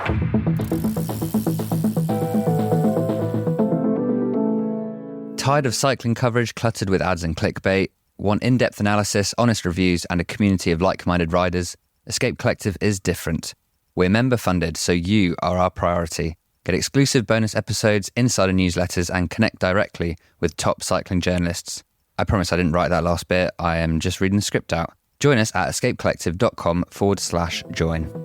Tired of cycling coverage cluttered with ads and clickbait? Want in-depth analysis, honest reviews, and a community of like-minded riders? Escape Collective is different. We're member-funded, so you are our priority. Get exclusive bonus episodes, insider newsletters, and connect directly with top cycling journalists. I promise I didn't write that last bit. I am just reading the script out. Join us at escapecollective.com/join.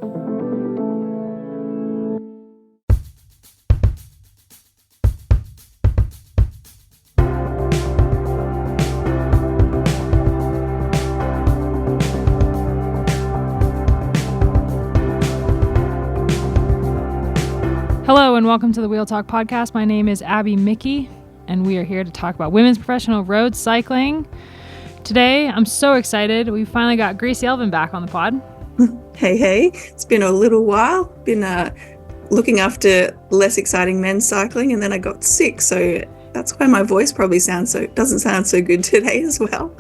Hello and welcome to the Wheel Talk podcast. My name is Abby Mickey and we are here to talk about women's professional road cycling. Today, I'm so excited. We finally got Gracie back on the pod. Hey, it's been a little while. Been looking after less exciting men's cycling and then I got sick, so that's why my voice probably doesn't sound so good today as well.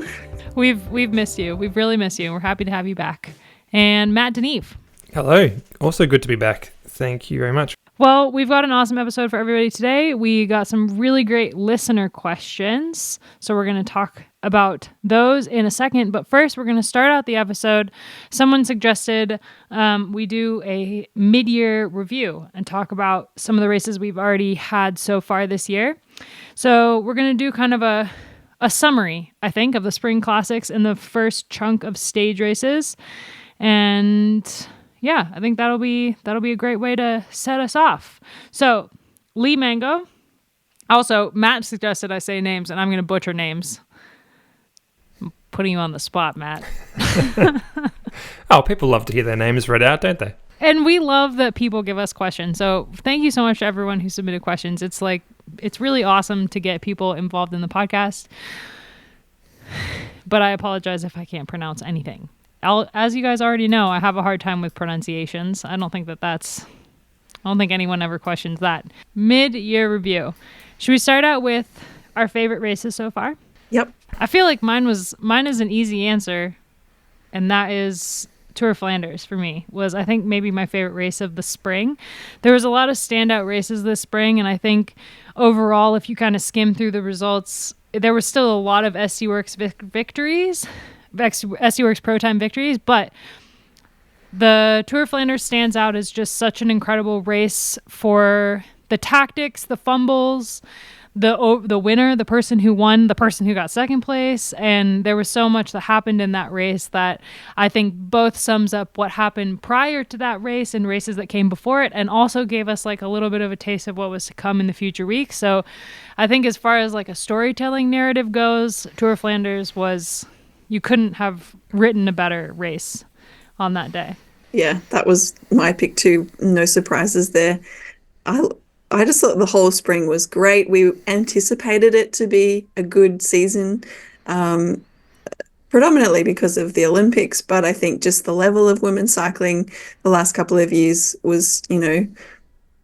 We've missed you. We've really missed you. We're happy to have you back. And Matt Deneve. Hello. Also good to be back. Thank you very much. Well, we've got an awesome episode for everybody today. We got some really great listener questions, so we're going to talk about those in a second. But first, we're going to start out the episode. Someone suggested we do a mid-year review and talk about some of the races we've already had so far this year. So we're going to do kind of a summary, I think, of the spring classics and the first chunk of stage races. And yeah, I think that'll be a great way to set us off. So, Lee Mango. Also, Matt suggested I say names, and I'm going to butcher names. I'm putting you on the spot, Matt. Oh, people love to hear their names read out, don't they? And we love that people give us questions. So, thank you so much to everyone who submitted questions. It's really awesome to get people involved in the podcast. But I apologize if I can't pronounce anything. As you guys already know, I have a hard time with pronunciations. I don't think anyone ever questions that. Mid-year review. Should we start out with our favorite races so far? Yep. I feel like mine is an easy answer, and that is Tour of Flanders for me. Was, I think, maybe my favorite race of the spring. There was a lot of standout races this spring, and I think overall, if you kind of skim through the results, there was still a lot of SC Works victories. SC Works Pro Time victories, but the Tour of Flanders stands out as just such an incredible race for the tactics, the fumbles, the winner, the person who won, the person who got second place, and there was so much that happened in that race that I think both sums up what happened prior to that race and races that came before it, and also gave us like a little bit of a taste of what was to come in the future weeks. So I think as far as like a storytelling narrative goes, Tour of Flanders was... You couldn't have written a better race on that day. Yeah, that was my pick too. No surprises there. I just thought the whole spring was great. We anticipated it to be a good season, predominantly because of the Olympics, but I think just the level of women's cycling the last couple of years was,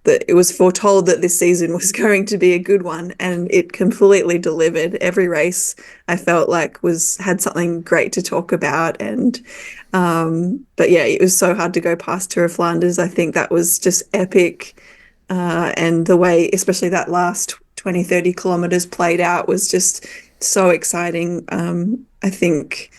that it was foretold that this season was going to be a good one, and it completely delivered. Every race I felt like had something great to talk about, and but yeah, it was so hard to go past Tour of Flanders. I think that was just epic, and the way, especially that last 20-30 kilometers played out, was just so exciting. I think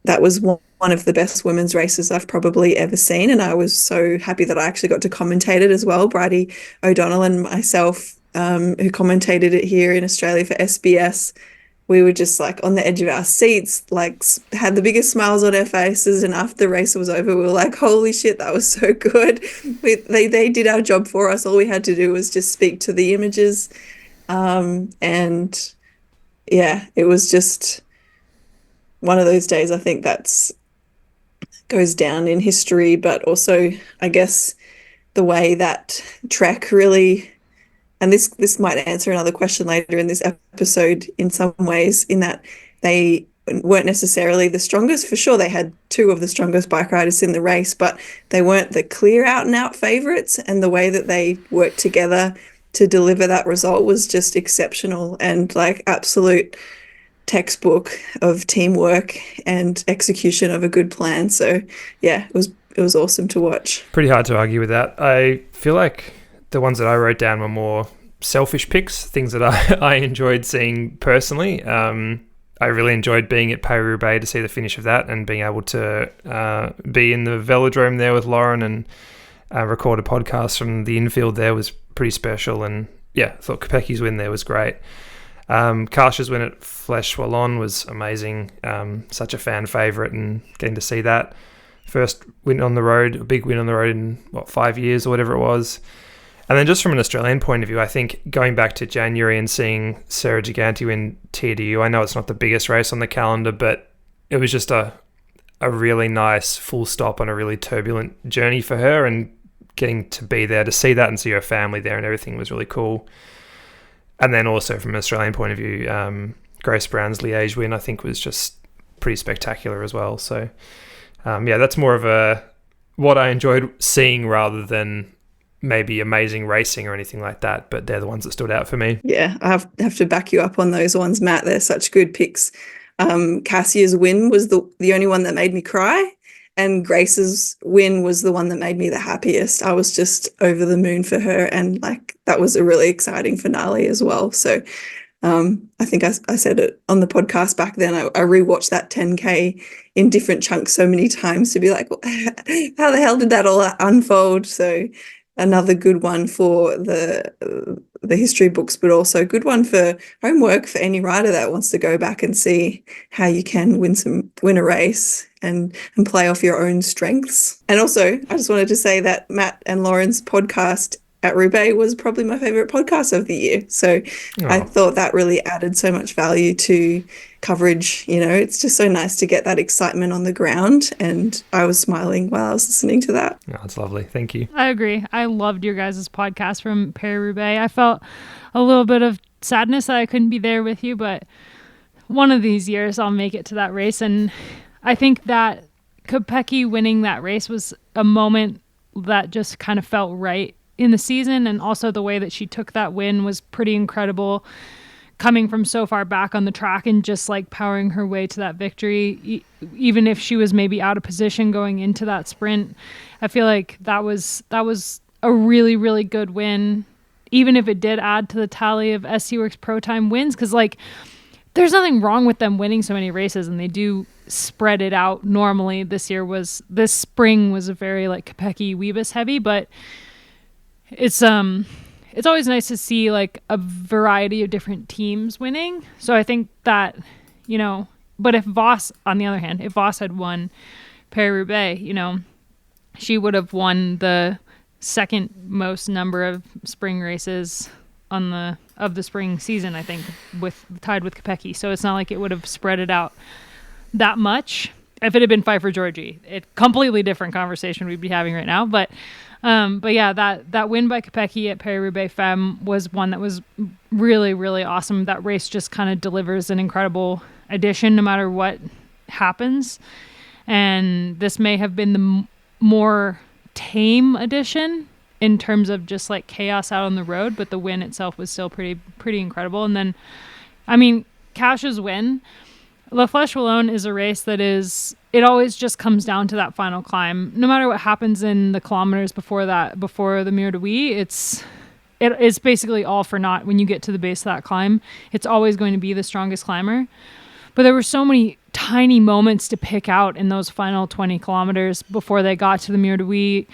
that was one of the best women's races I've probably ever seen, and I was so happy that I actually got to commentate it as well. Bridie O'Donnell and myself, who commentated it here in Australia for SBS, we were just like on the edge of our seats, like had the biggest smiles on our faces, and after the race was over, we were like, holy shit, that was so good. They did our job for us. All we had to do was just speak to the images, and yeah, it was just one of those days. I think goes down in history, but also I guess the way that Trek really, and this might answer another question later in this episode in some ways, in that they weren't necessarily the strongest. For sure, they had two of the strongest bike riders in the race, but they weren't the clear out and out favourites, and the way that they worked together to deliver that result was just exceptional, and like absolute textbook of teamwork and execution of a good plan. So yeah, it was it was awesome to watch. Pretty hard to argue with that. I feel like the ones that I wrote down were more selfish picks, things that I enjoyed seeing personally. I really enjoyed being at Paris-Roubaix to see the finish of that and being able to be in the velodrome there with Lauren and record a podcast from the infield there was pretty special. And yeah, I thought Kopecki's win there was great. Karsha's win at Flèche Wallonne was amazing. Such a fan favourite, and getting to see that. First win on the road, a big win on the road in, 5 years or whatever it was. And then just from an Australian point of view, I think going back to January and seeing Sarah Giganti win TDU, I know it's not the biggest race on the calendar, but it was just a really nice full stop on a really turbulent journey for her, and getting to be there to see that and see her family there and everything was really cool. And then also from an Australian point of view, Grace Brown's Liège win, I think, was just pretty spectacular as well. So, that's more of what I enjoyed seeing rather than maybe amazing racing or anything like that, but they're the ones that stood out for me. Yeah, I have to back you up on those ones, Matt. They're such good picks. Cassia's win was the only one that made me cry, and Grace's win was the one that made me the happiest. I was just over the moon for her, and that was a really exciting finale as well. So I think I said it on the podcast back then. I rewatched that 10K in different chunks so many times to be like, how the hell did that all unfold? So another good one for the history books, but also a good one for homework for any rider that wants to go back and see how you can win a race and play off your own strengths. And also, I just wanted to say that Matt and Lauren's podcast at Roubaix was probably my favorite podcast of the year. So I thought that really added so much value to coverage. It's just so nice to get that excitement on the ground, and I was smiling while I was listening to that. Oh, that's lovely. Thank you. I agree. I loved your guys' podcast from Paris-Roubaix. I felt a little bit of sadness that I couldn't be there with you, but one of these years I'll make it to that race. And I think that Kopecky winning that race was a moment that just kind of felt right in the season, and also the way that she took that win was pretty incredible, coming from so far back on the track and just powering her way to that victory, even if she was maybe out of position going into that sprint. I feel like that was a really, really good win, even if it did add to the tally of SC Works Pro Time wins, because there's nothing wrong with them winning so many races, and they do spread it out normally. This spring was a very Kopecky Wiebes heavy, but it's always nice to see a variety of different teams winning. So I think that, but if Voss, on the other hand, if Voss had won Paris-Roubaix, she would have won the second most number of spring races of the spring season, I think, tied with Kopecky. So it's not like it would have spread it out that much. If it had been Pfeiffer Georgie, a completely different conversation we'd be having right now. But yeah, that win by Kopecky at Paris-Roubaix Femme was one that was really, really awesome. That race just kind of delivers an incredible addition no matter what happens. And this may have been the more tame addition in terms of just chaos out on the road, but the win itself was still pretty incredible. And then, Cash's win, La Flèche Wallonne is a race that it always just comes down to that final climb. No matter what happens in the kilometers before the Mur de Huy, it's basically all for naught when you get to the base of that climb. It's always going to be the strongest climber. But there were so many tiny moments to pick out in those final 20 kilometers before they got to the Mur de Huy.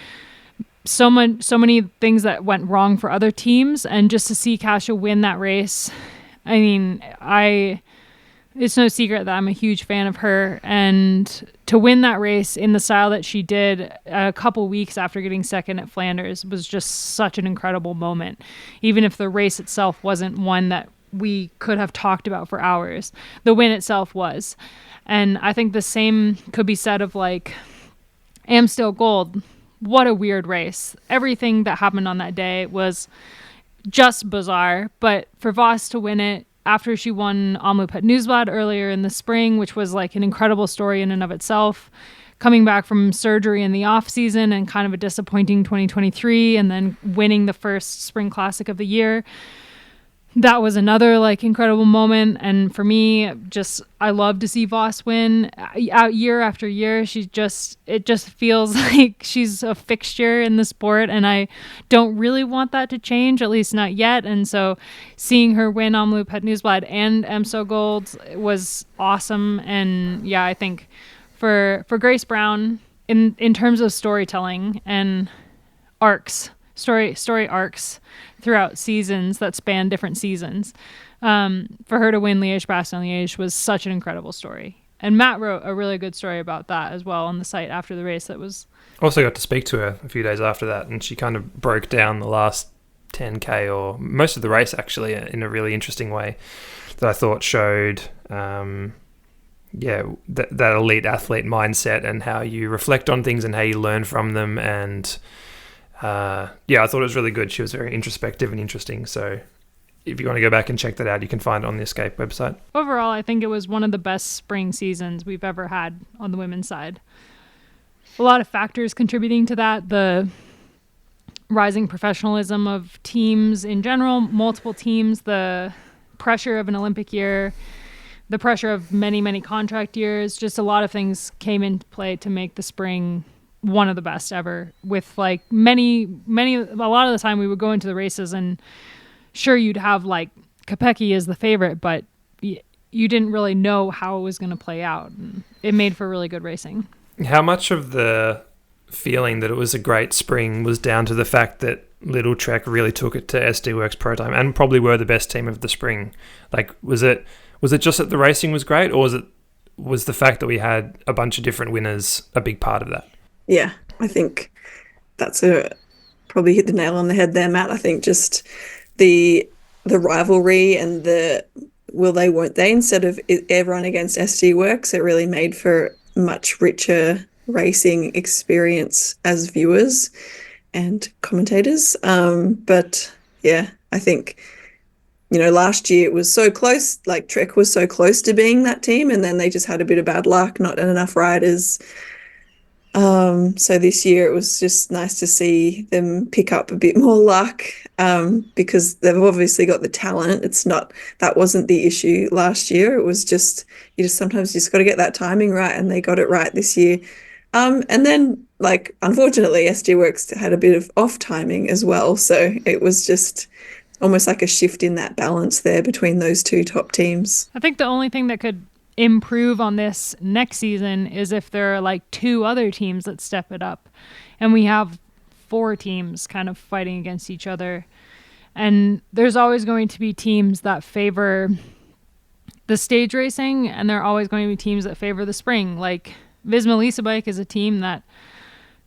So many things that went wrong for other teams, and just to see Kasia win that race, it's no secret that I'm a huge fan of her, and to win that race in the style that she did a couple weeks after getting second at Flanders was just such an incredible moment. Even if the race itself wasn't one that we could have talked about for hours, the win itself was. And I think the same could be said of Amstel Gold. What a weird race. Everything that happened on that day was just bizarre, but for Voss to win it after she won Omloop Nieuwsblad earlier in the spring, which was an incredible story in and of itself, coming back from surgery in the off season and kind of a disappointing 2023, and then winning the first spring classic of the year. that was another like incredible moment. And for me, just I love to see Voss win out year after year. It just feels like she's a fixture in the sport, and I don't really want that to change, at least not yet. And so seeing her win Omloop Het Nieuwsblad and EMSO Gold was awesome. And yeah, I think for Grace Brown, in terms of storytelling and arcs, story arcs throughout seasons that span different seasons, for her to win Liège-Bastogne-Liège was such an incredible story. And Matt wrote a really good story about that as well on the site after the race. That was also got to speak to her a few days after that, and she kind of broke down the last 10k or most of the race actually in a really interesting way that I thought showed that elite athlete mindset and how you reflect on things and how you learn from them. And I thought it was really good. She was very introspective and interesting. So if you want to go back and check that out, you can find it on the Escape website. Overall, I think it was one of the best spring seasons we've ever had on the women's side. A lot of factors contributing to that. The rising professionalism of teams in general, multiple teams, the pressure of an Olympic year, the pressure of many, many contract years, just a lot of things came into play to make the spring one of the best ever. With like a lot of the time we would go into the races and sure you'd have like Kopecky as the favorite, but you didn't really know how it was going to play out. And it made for really good racing. How much of the feeling that it was a great spring was down to the fact that Little Trek really took it to SD Worx Pro Time and probably were the best team of the spring? Like, was it just that the racing was great, or was the fact that we had a bunch of different winners a big part of that? Yeah, I think that's probably hit the nail on the head there, Matt. I think just the rivalry and the will they, won't they, instead of everyone against SD Worx, it really made for much richer racing experience as viewers and commentators. But yeah, I think, last year it was so close, like Trek was so close to being that team, and then they just had a bit of bad luck, not enough riders. So this year it was just nice to see them pick up a bit more luck, because they've obviously got the talent. That wasn't the issue last year. It was just, sometimes got to get that timing right, and they got it right this year. And then, like, unfortunately, SD Worx had a bit of off timing as well. So it was just almost like a shift in that balance there between those two top teams. I think the only thing that could improve on this next season is if there are like two other teams that step it up, and we have 4 teams kind of fighting against each other. And there's always going to be teams that favor the stage racing, and there are always going to be teams that favor the spring. Like Visma Lease Bike is a team that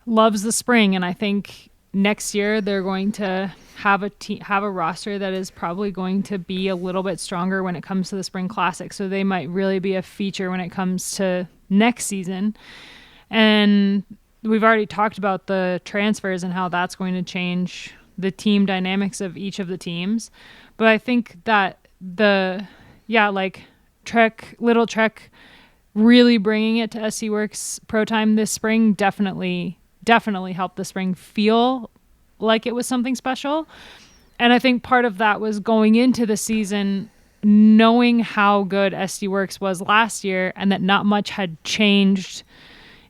loves the spring, and I think next year they're going to have a roster that is probably going to be a little bit stronger when it comes to the Spring Classic. So they might really be a feature when it comes to next season. And we've already talked about the transfers and how that's going to change the team dynamics of each of the teams. But I think that Little Trek really bringing it to SD Worx Pro Time this spring definitely helped the spring feel like it was something special. And I think part of that was going into the season knowing how good SD Worx was last year, and that not much had changed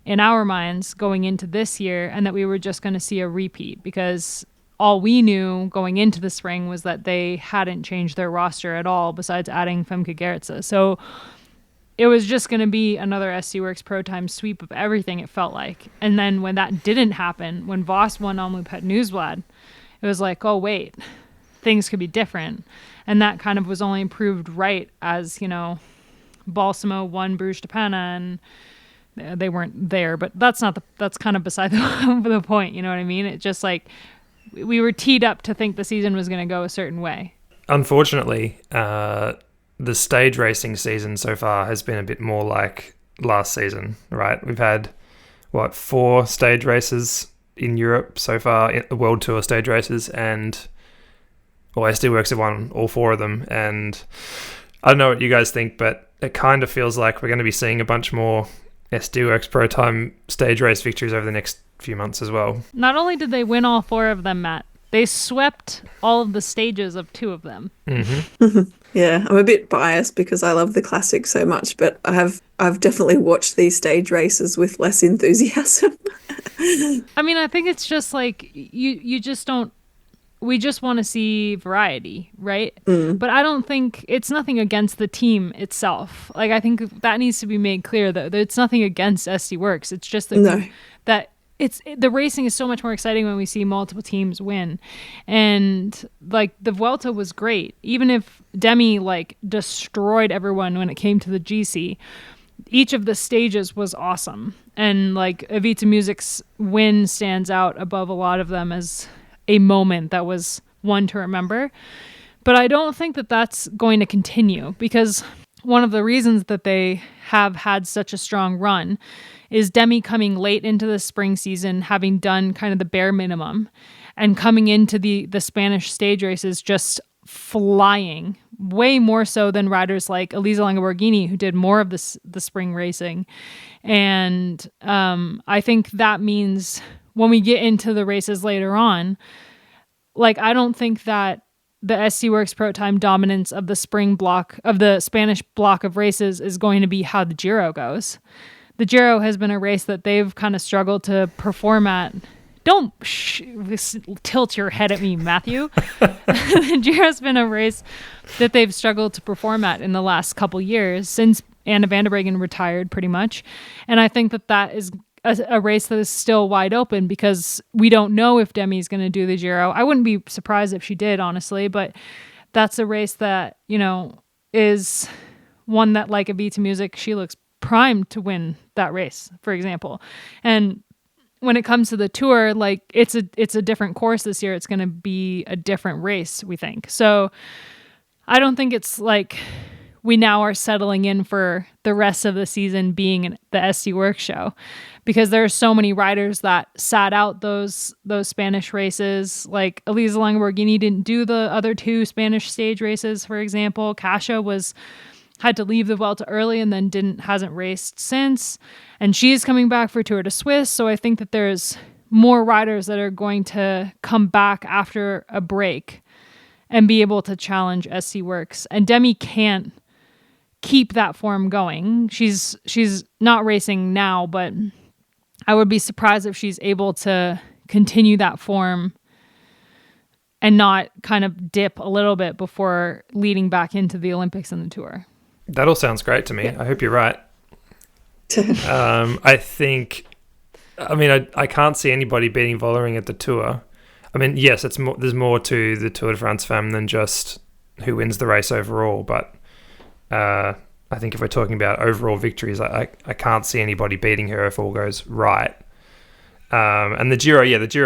in our minds going into this year, and that we were just going to see a repeat, because all we knew going into the spring was that they hadn't changed their roster at all besides adding Femke Gerritsen. So it was just going to be another SD Worx Pro Time sweep of everything, it felt like. And then when that didn't happen, when Voss won Omloop Het Nieuwsblad, it was like, oh, wait, things could be different. And that kind of was only proved right as, Balsamo won Bruges de Panne, and they weren't there. But that's kind of beside the point, you know what I mean? It just like we were teed up to think the season was going to go a certain way. Unfortunately, the stage racing season so far has been a bit more like last season, right? We've had, 4 stage races in Europe so far, in the World Tour stage races, and SD Worx have won all 4 of them. And I don't know what you guys think, but it kind of feels like we're going to be seeing a bunch more SD Worx Pro Time stage race victories over the next few months as well. Not only did they win all 4 of them, Matt, they swept all of the stages of 2 of them. Yeah, I'm a bit biased because I love the classic so much, but I've definitely watched these stage races with less enthusiasm. I mean, I think it's just like you just don't. We just want to see variety, right? But I don't think it's nothing against the team itself. Like, I think that needs to be made clear that it's nothing against SD Works. It's just that that the racing is so much more exciting when we see multiple teams win. And like the Vuelta was great, even if Demi like destroyed everyone when it came to the GC. Each of the stages was awesome, and like Evita Music's win stands out above a lot of them as a moment that was one to remember. But I don't think that that's going to continue, because one of the reasons that they have had such a strong run is Demi coming late into the spring season, having done kind of the bare minimum, and coming into the Spanish stage races just flying, way more so than riders like Elisa Longoborghini, who did more of the spring racing. And I think that means when we get into the races later on, like, I don't think that the SC Works Pro Time dominance of the spring block, of the Spanish block of races, is going to be how the Giro goes. The Giro has been a race that they've kind of struggled to perform at. Don't tilt your head at me, Matthew. The Giro's been a race that they've struggled to perform at in the last couple years, since Anna van der Breggen retired, pretty much. And I think that is a race that is still wide open, because we don't know if Demi's going to do the Giro. I wouldn't be surprised if she did, honestly, but that's a race that, you know, is one that, like Evita Music, she looks primed to win that race, for example. And when it comes to the Tour, like, it's a different course this year. It's going to be a different race, we think. So I don't think it's like we now are settling in for the rest of the season being the SC Works show, because there are so many riders that sat out those Spanish races. Like Elisa Longoborghini didn't do the other 2 Spanish stage races, for example. Kasia had to leave the Vuelta early and then hasn't raced since. And she's coming back for Tour de Suisse. So I think that there's more riders that are going to come back after a break and be able to challenge SC Works. And Demi can't keep that form going. She's not racing now, but I would be surprised if she's able to continue that form and not kind of dip a little bit before leading back into the Olympics and the Tour. That all sounds great to me. Yeah. I hope you're right. I can't see anybody beating Vollering at the Tour. I mean, yes, there's more to the Tour de France Femme than just who wins the race overall, but I think if we're talking about overall victories, I can't see anybody beating her if all goes right. And the Giro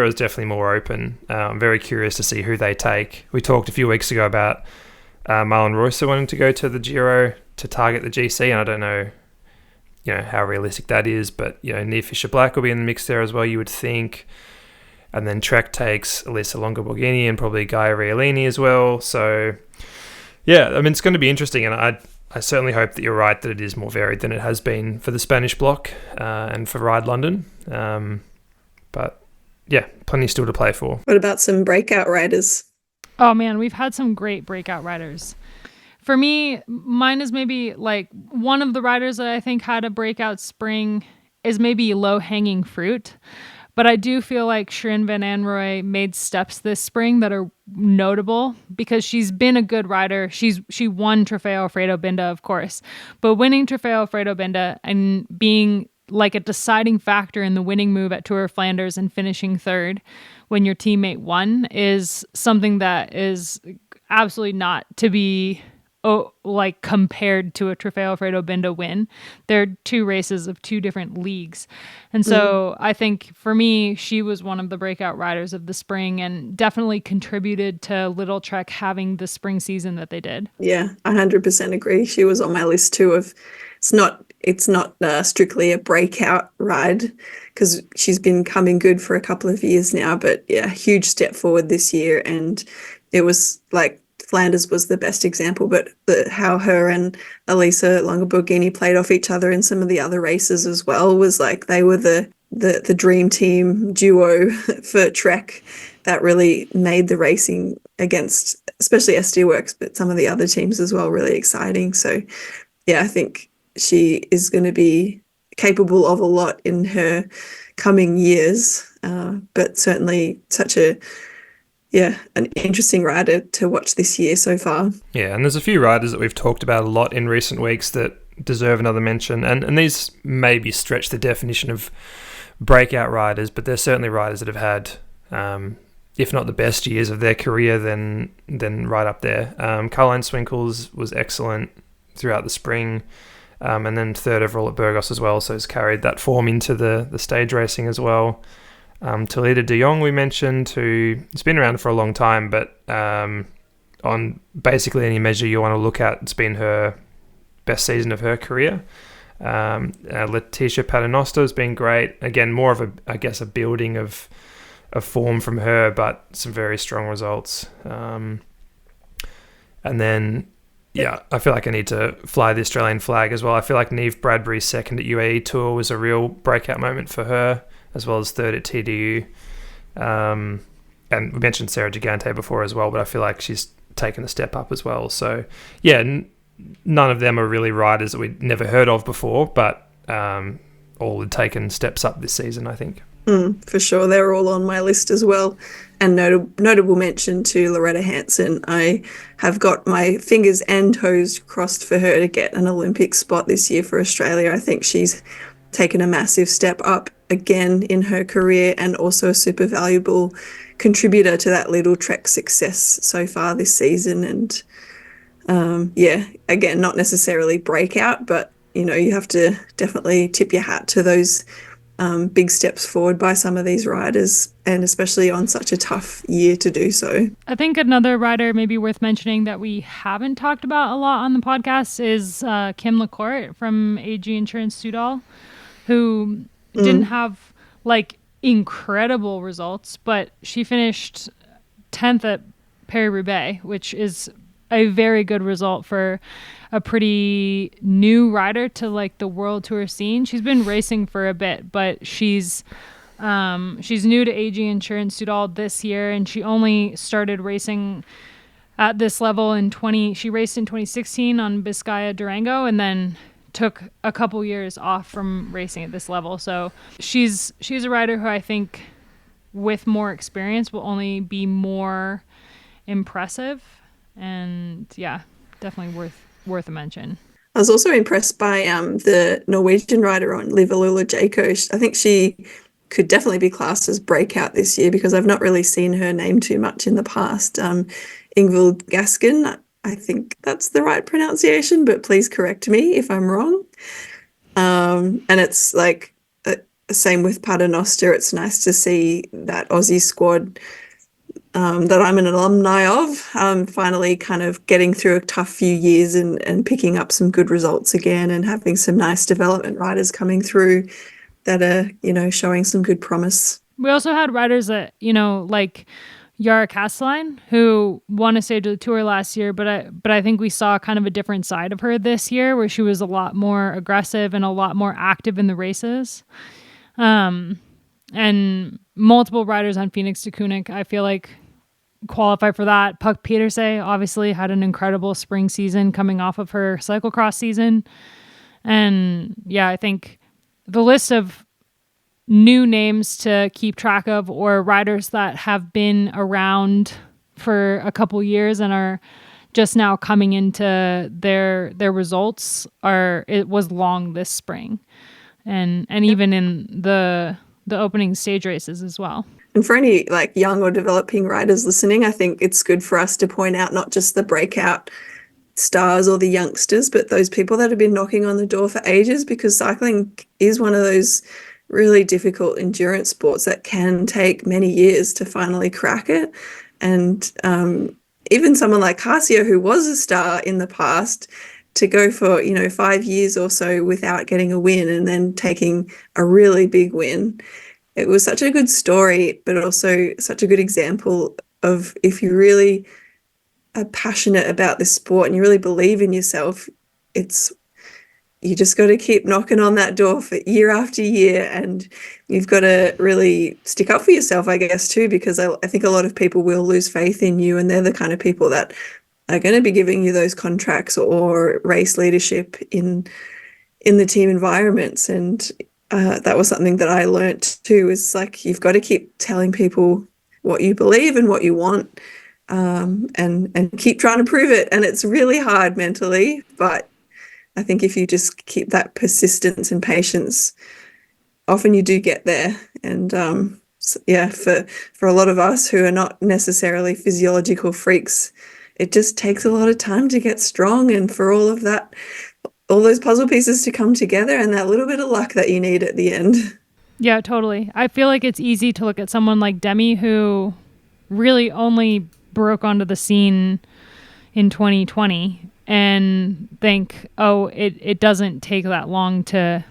is definitely more open. I'm very curious to see who they take. We talked a few weeks ago about Marlon Reusser wanting to go to the Giro to target the GC, and I don't know, how realistic that is, but Niamh Fisher-Black will be in the mix there as well, you would think. And then Trek takes Elisa Longoborghini and probably Gaia Riolini as well. So yeah, I mean, it's going to be interesting, and I certainly hope that you're right that it is more varied than it has been for the Spanish block and for Ride London. But yeah, plenty still to play for. What about some breakout riders? Oh man, we've had some great breakout riders. For me, mine is maybe like one of the riders that I think had a breakout spring is maybe low-hanging fruit. But I do feel like Shirin van Anrooy made steps this spring that are notable, because she's been a good rider. She won Trofeo Alfredo Binda, of course. But winning Trofeo Alfredo Binda and being like a deciding factor in the winning move at Tour of Flanders and finishing third when your teammate won is something that is absolutely not to be compared to a Trofeo Alfredo Binda win. They're 2 races of 2 different leagues. And so I think for me, she was one of the breakout riders of the spring and definitely contributed to Little Trek having the spring season that they did. Yeah, 100% agree. She was on my list too of, it's not strictly a breakout ride, because she's been coming good for a couple of years now, but yeah, huge step forward this year. And it was like, Flanders was the best example, but how her and Elisa Longoborghini played off each other in some of the other races as well was like they were the dream team duo for Trek. that really made the racing against, especially SD Works, but some of the other teams as well, really exciting. So, yeah, I think she is going to be capable of a lot in her coming years, but certainly an interesting rider to watch this year so far. Yeah, and there's a few riders that we've talked about a lot in recent weeks that deserve another mention, and these maybe stretch the definition of breakout riders, but they're certainly riders that have had, if not the best years of their career, then right up there. Caroline Swinkles was excellent throughout the spring, and then third overall at Burgos as well, so has carried that form into the stage racing as well. Talita de Jong we mentioned, who has been around for a long time, but on basically any measure you want to look at, it's been her best season of her career. Letitia Paternoster has been great. Again, more of a building of form from her, but some very strong results. And then, I feel like I need to fly the Australian flag as well. I feel like Neve Bradbury's second at UAE Tour was a real breakout moment for her, as well as third at TDU. And we mentioned Sarah Gigante before as well, but I feel like she's taken a step up as well. So, none of them are really riders that we'd never heard of before, but all had taken steps up this season, I think. For sure. They're all on my list as well. And notable mention to Loretta Hanson. I have got my fingers and toes crossed for her to get an Olympic spot this year for Australia. I think she's taken a massive step up again in her career, and also a super valuable contributor to that Little Trek success so far this season. And again, not necessarily breakout, but you have to definitely tip your hat to those big steps forward by some of these riders, and especially on such a tough year to do so. I think another rider maybe worth mentioning that we haven't talked about a lot on the podcast is Kim LaCourte from AG Insurance Sudal, who didn't have incredible results, but she finished 10th at Paris-Roubaix, which is a very good result for a pretty new rider to the World Tour scene. She's been racing for a bit, but she's new to AG Insurance Sudal this year, and she only started racing at this level she raced in 2016 on Biscaya Durango, and then took a couple years off from racing at this level. So she's a rider who I think with more experience will only be more impressive, and definitely worth a mention. I was also impressed by the Norwegian rider on Liv Alula Jaco. I think she could definitely be classed as breakout this year, because I've not really seen her name too much in the past. Ingvild Gaskin, I think that's the right pronunciation, but please correct me if I'm wrong. And it's same with Paternoster. It's nice to see that Aussie squad that I'm an alumni of finally kind of getting through a tough few years and picking up some good results again, and having some nice development riders coming through that are, showing some good promise. We also had riders that, like Yara Castelline, who won a stage of the Tour last year, but I think we saw kind of a different side of her this year, where she was a lot more aggressive and a lot more active in the races. And multiple riders on Phoenix de Koonik, I feel like, qualify for that. Puck Pieterse obviously had an incredible spring season coming off of her cyclocross season. And I think the list of new names to keep track of, or riders that have been around for a couple years and are just now coming into their results, it was long this spring, and even in the opening stage races as well. And for any young or developing riders listening, I think it's good for us to point out not just the breakout stars or the youngsters, but those people that have been knocking on the door for ages, because cycling is one of those really difficult endurance sports that can take many years to finally crack it. And even someone like Garcia, who was a star in the past, to go for 5 years or so without getting a win, and then taking a really big win. It was such a good story, but also such a good example of, if you really are passionate about this sport and you really believe in yourself, it's you just got to keep knocking on that door for year after year, and you've got to really stick up for yourself, I guess, too, because I think a lot of people will lose faith in you, and they're the kind of people that are going to be giving you those contracts or race leadership in the team environments. And that was something that I learnt too, is like, you've got to keep telling people what you believe and what you want, and keep trying to prove it. And it's really hard mentally, but I think if you just keep that persistence and patience, often you do get there. And for a lot of us who are not necessarily physiological freaks, it just takes a lot of time to get strong, and for all of that, all those puzzle pieces to come together, and that little bit of luck that you need at the end. Yeah, totally. I feel like it's easy to look at someone like Demi, who really only broke onto the scene in 2020, and think, oh, it doesn't take that long to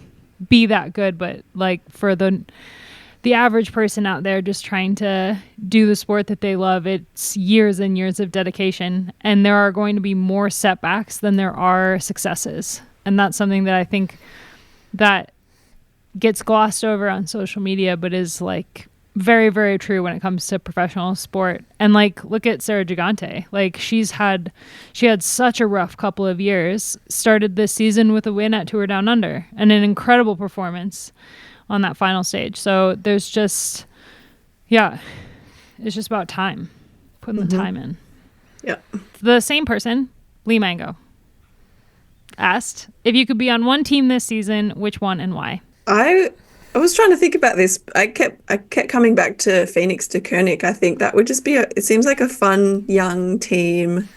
be that good. But like, for the average person out there just trying to do the sport that they love, it's years and years of dedication, and there are going to be more setbacks than there are successes. And that's something that I think that gets glossed over on social media, but is like very, very true when it comes to professional sport. And like, look at Sarah Gigante. Like, she had such a rough couple of years, started this season with a win at Tour Down Under and an incredible performance on that final stage. So there's just, it's just about time, putting the time in. Yeah. The same person, Lee Mango, asked if you could be on one team this season, which one and why? I was trying to think about this. I kept coming back to Phoenix to Koenig. I think that would just be it seems like a fun young team.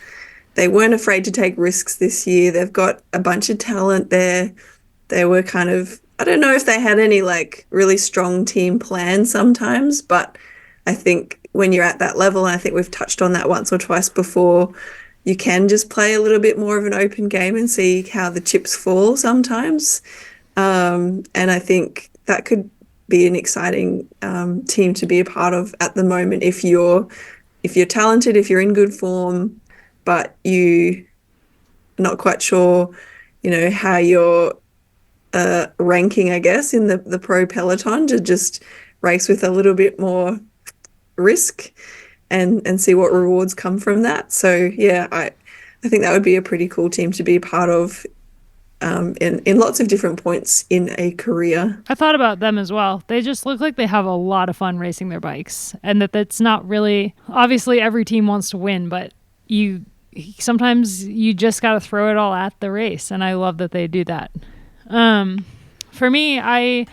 They weren't afraid to take risks this year. They've got a bunch of talent there. They were kind of, I don't know if they had any like really strong team plans sometimes, but I think when you're at that level, and I think we've touched on that once or twice before, you can just play a little bit more of an open game and see how the chips fall sometimes. And I think that could be an exciting team to be a part of at the moment if you're talented, if you're in good form, but you're not quite sure, how you're ranking, I guess, in the pro peloton, to just race with a little bit more risk and see what rewards come from that. So yeah, I think that would be a pretty cool team to be a part of in lots of different points in a career. I thought about them as well. They just look like they have a lot of fun racing their bikes, and that's not really, obviously every team wants to win, but sometimes you just got to throw it all at the race, and I love that they do that. For me, I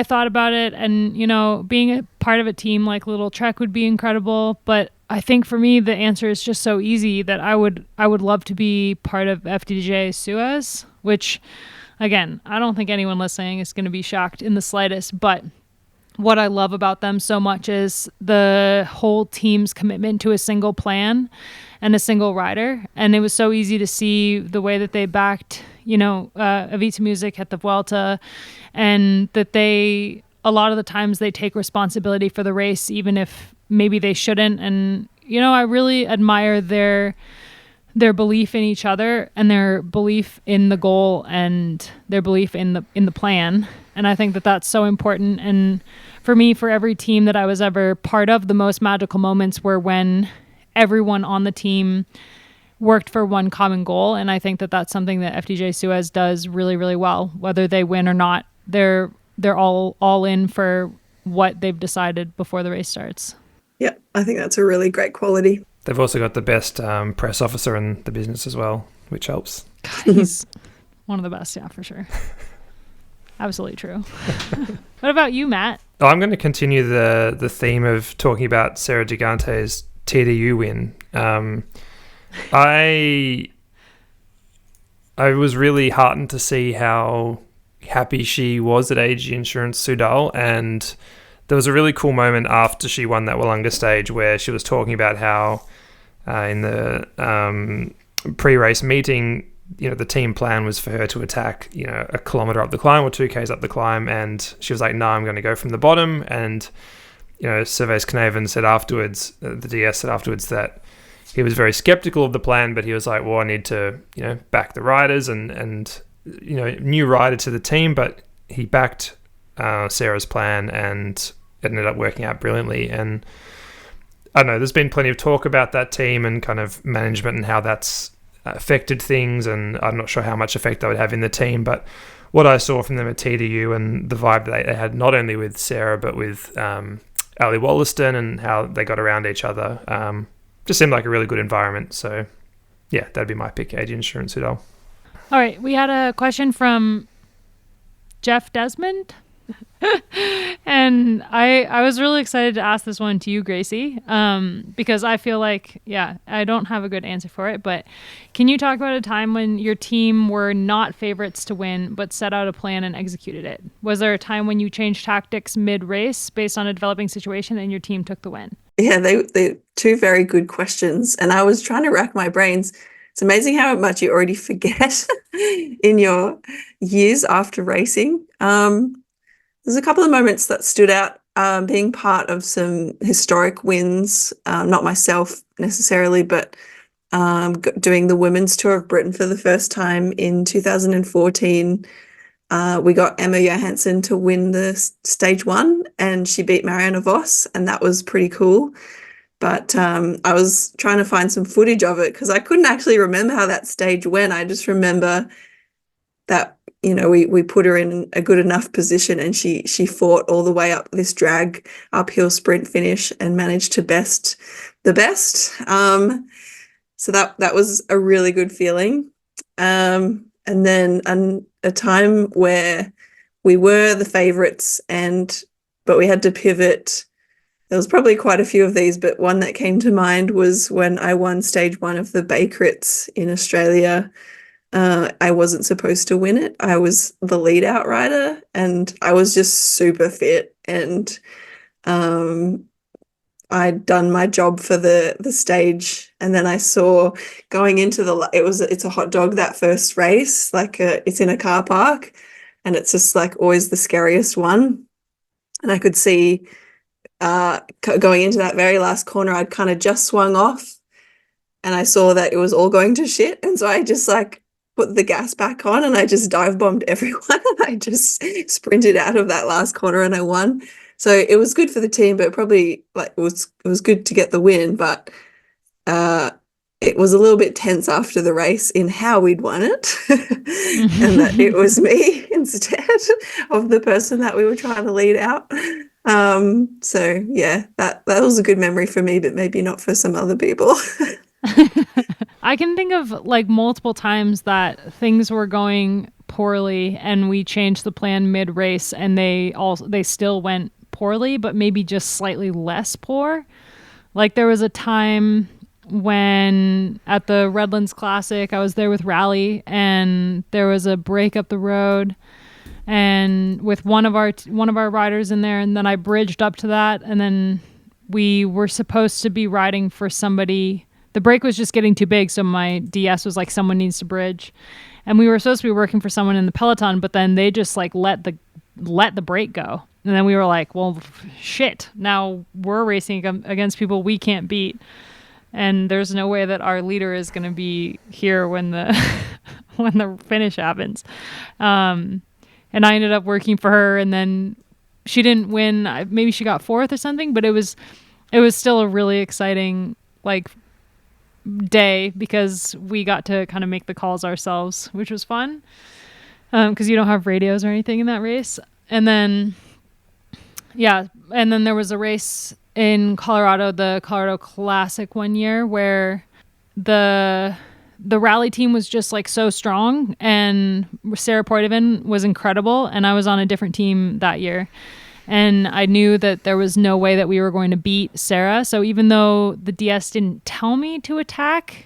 thought about it, and being a part of a team like Little Trek would be incredible, but I think for me the answer is just so easy that I would love to be part of FDJ Suez, which again, I don't think anyone listening is going to be shocked in the slightest, but what I love about them so much is the whole team's commitment to a single plan and a single rider. And it was so easy to see the way that they backed, Avita Music at the Vuelta, and that a lot of the times they take responsibility for the race, even if maybe they shouldn't. And, I really admire their belief in each other, and their belief in the goal, and their belief in the plan. And I think that that's so important. And for me, for every team that I was ever part of, the most magical moments were when everyone on the team worked for one common goal. And I think that that's something that FDJ Suez does really, really well. Whether they win or not, they're all in for what they've decided before the race starts. Yeah, I think that's a really great quality. They've also got the best press officer in the business as well, which helps. He's one of the best, yeah, for sure. Absolutely true. What about you, Matt? Oh, I'm going to continue the theme of talking about Sarah Gigante's TDU win. I was really heartened to see how happy she was at AG Insurance Soudal, and there was a really cool moment after she won that Wollonga stage where she was talking about how in the pre-race meeting, the team plan was for her to attack, a kilometre up the climb or 2Ks up the climb, and she was like, no, I'm going to go from the bottom. And Servais Knaven said afterwards, the DS said afterwards, that he was very skeptical of the plan, but he was like, well, I need to back the riders, and new rider to the team, but he backed Sarah's plan and it ended up working out brilliantly. And I don't know, there's been plenty of talk about that team and kind of management and how that's affected things, and I'm not sure how much effect that would have in the team, but what I saw from them at TDU and the vibe that they had, not only with Sarah but with Ali Wollaston and how they got around each other, just seemed like a really good environment. So yeah, that'd be my pick, Adrian Sturzenudal. All right, we had a question from Jeff Desmond. And I was really excited to ask this one to you, Gracie, because I feel like, I don't have a good answer for it, but can you talk about a time when your team were not favorites to win, but set out a plan and executed it? Was there a time when you changed tactics mid-race based on a developing situation and your team took the win? Yeah, they two very good questions. And I was trying to rack my brains. It's amazing how much you already forget in your years after racing. There's a couple of moments that stood out, being part of some historic wins, not myself necessarily, but doing the women's tour of Britain for the first time in 2014. We got Emma Johansson to win the stage one, and she beat Marianne Vos, and that was pretty cool. But I was trying to find some footage of it because I couldn't actually remember how that stage went. I just remember that, we put her in a good enough position, and she fought all the way up this drag uphill sprint finish and managed to best the best. So that was a really good feeling. And then a time where we were the favourites, but we had to pivot. There was probably quite a few of these, but one that came to mind was when I won stage one of the Bay Crits in Australia. I wasn't supposed to win it. I was the lead out rider, and I was just super fit, and I'd done my job for the stage. And then I saw going into it's a hot dog, that first race, it's in a car park, and it's just like always the scariest one. And I could see going into that very last corner, I'd kind of just swung off, and I saw that it was all going to shit. And so I just put the gas back on, and I just dive bombed everyone. And I just sprinted out of that last corner, and I won. So it was good for the team, but probably it was good to get the win. But it was a little bit tense after the race in how we'd won it, and that it was me instead of the person that we were trying to lead out. So yeah, that was a good memory for me, but maybe not for some other people. I can think of multiple times that things were going poorly and we changed the plan mid-race, and they still went poorly, but maybe just slightly less poor. There was a time when at the Redlands Classic, I was there with Rally, and there was a break up the road, and with one of our riders in there, and then I bridged up to that, and then we were supposed to be riding for somebody. The break was just getting too big, so my DS was someone needs to bridge, and we were supposed to be working for someone in the peloton, but then they just let the break go, and then we were like, well, shit, now we're racing against people we can't beat, and there's no way that our leader is going to be here when the when the finish happens. And I ended up working for her, and then she didn't win. Maybe she got fourth or something, but it was still a really exciting day because we got to kind of make the calls ourselves, which was fun because you don't have radios or anything in that race. And then there was a race in Colorado, the Colorado Classic one year, where the rally team was just so strong, and Sarah Poitevin was incredible, and I was on a different team that year. And I knew that there was no way that we were going to beat Sarah. So even though the DS didn't tell me to attack,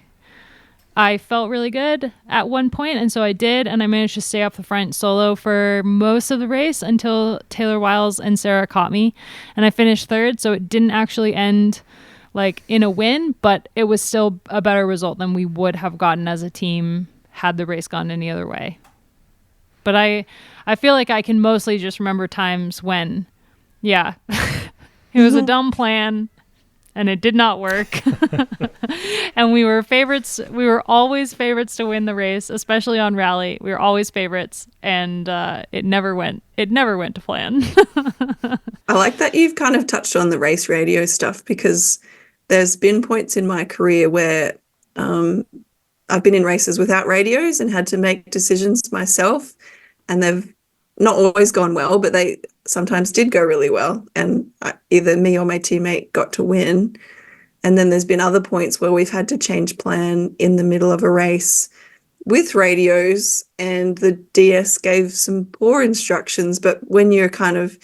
I felt really good at one point. And so I did. And I managed to stay up the front solo for most of the race until Taylor Wiles and Sarah caught me. And I finished third. So it didn't actually end in a win, but it was still a better result than we would have gotten as a team had the race gone any other way. But I feel like I can mostly just remember times when, it was a dumb plan and it did not work. And we were favorites. We were always favorites to win the race, especially on rally. We were always favorites, and it never went to plan. I like that you've kind of touched on the race radio stuff, because there's been points in my career where I've been in races without radios and had to make decisions myself, and they've not always gone well, but they sometimes did go really well, and either me or my teammate got to win. And then there's been other points where we've had to change plan in the middle of a race with radios, and the DS gave some poor instructions. But when you're kind of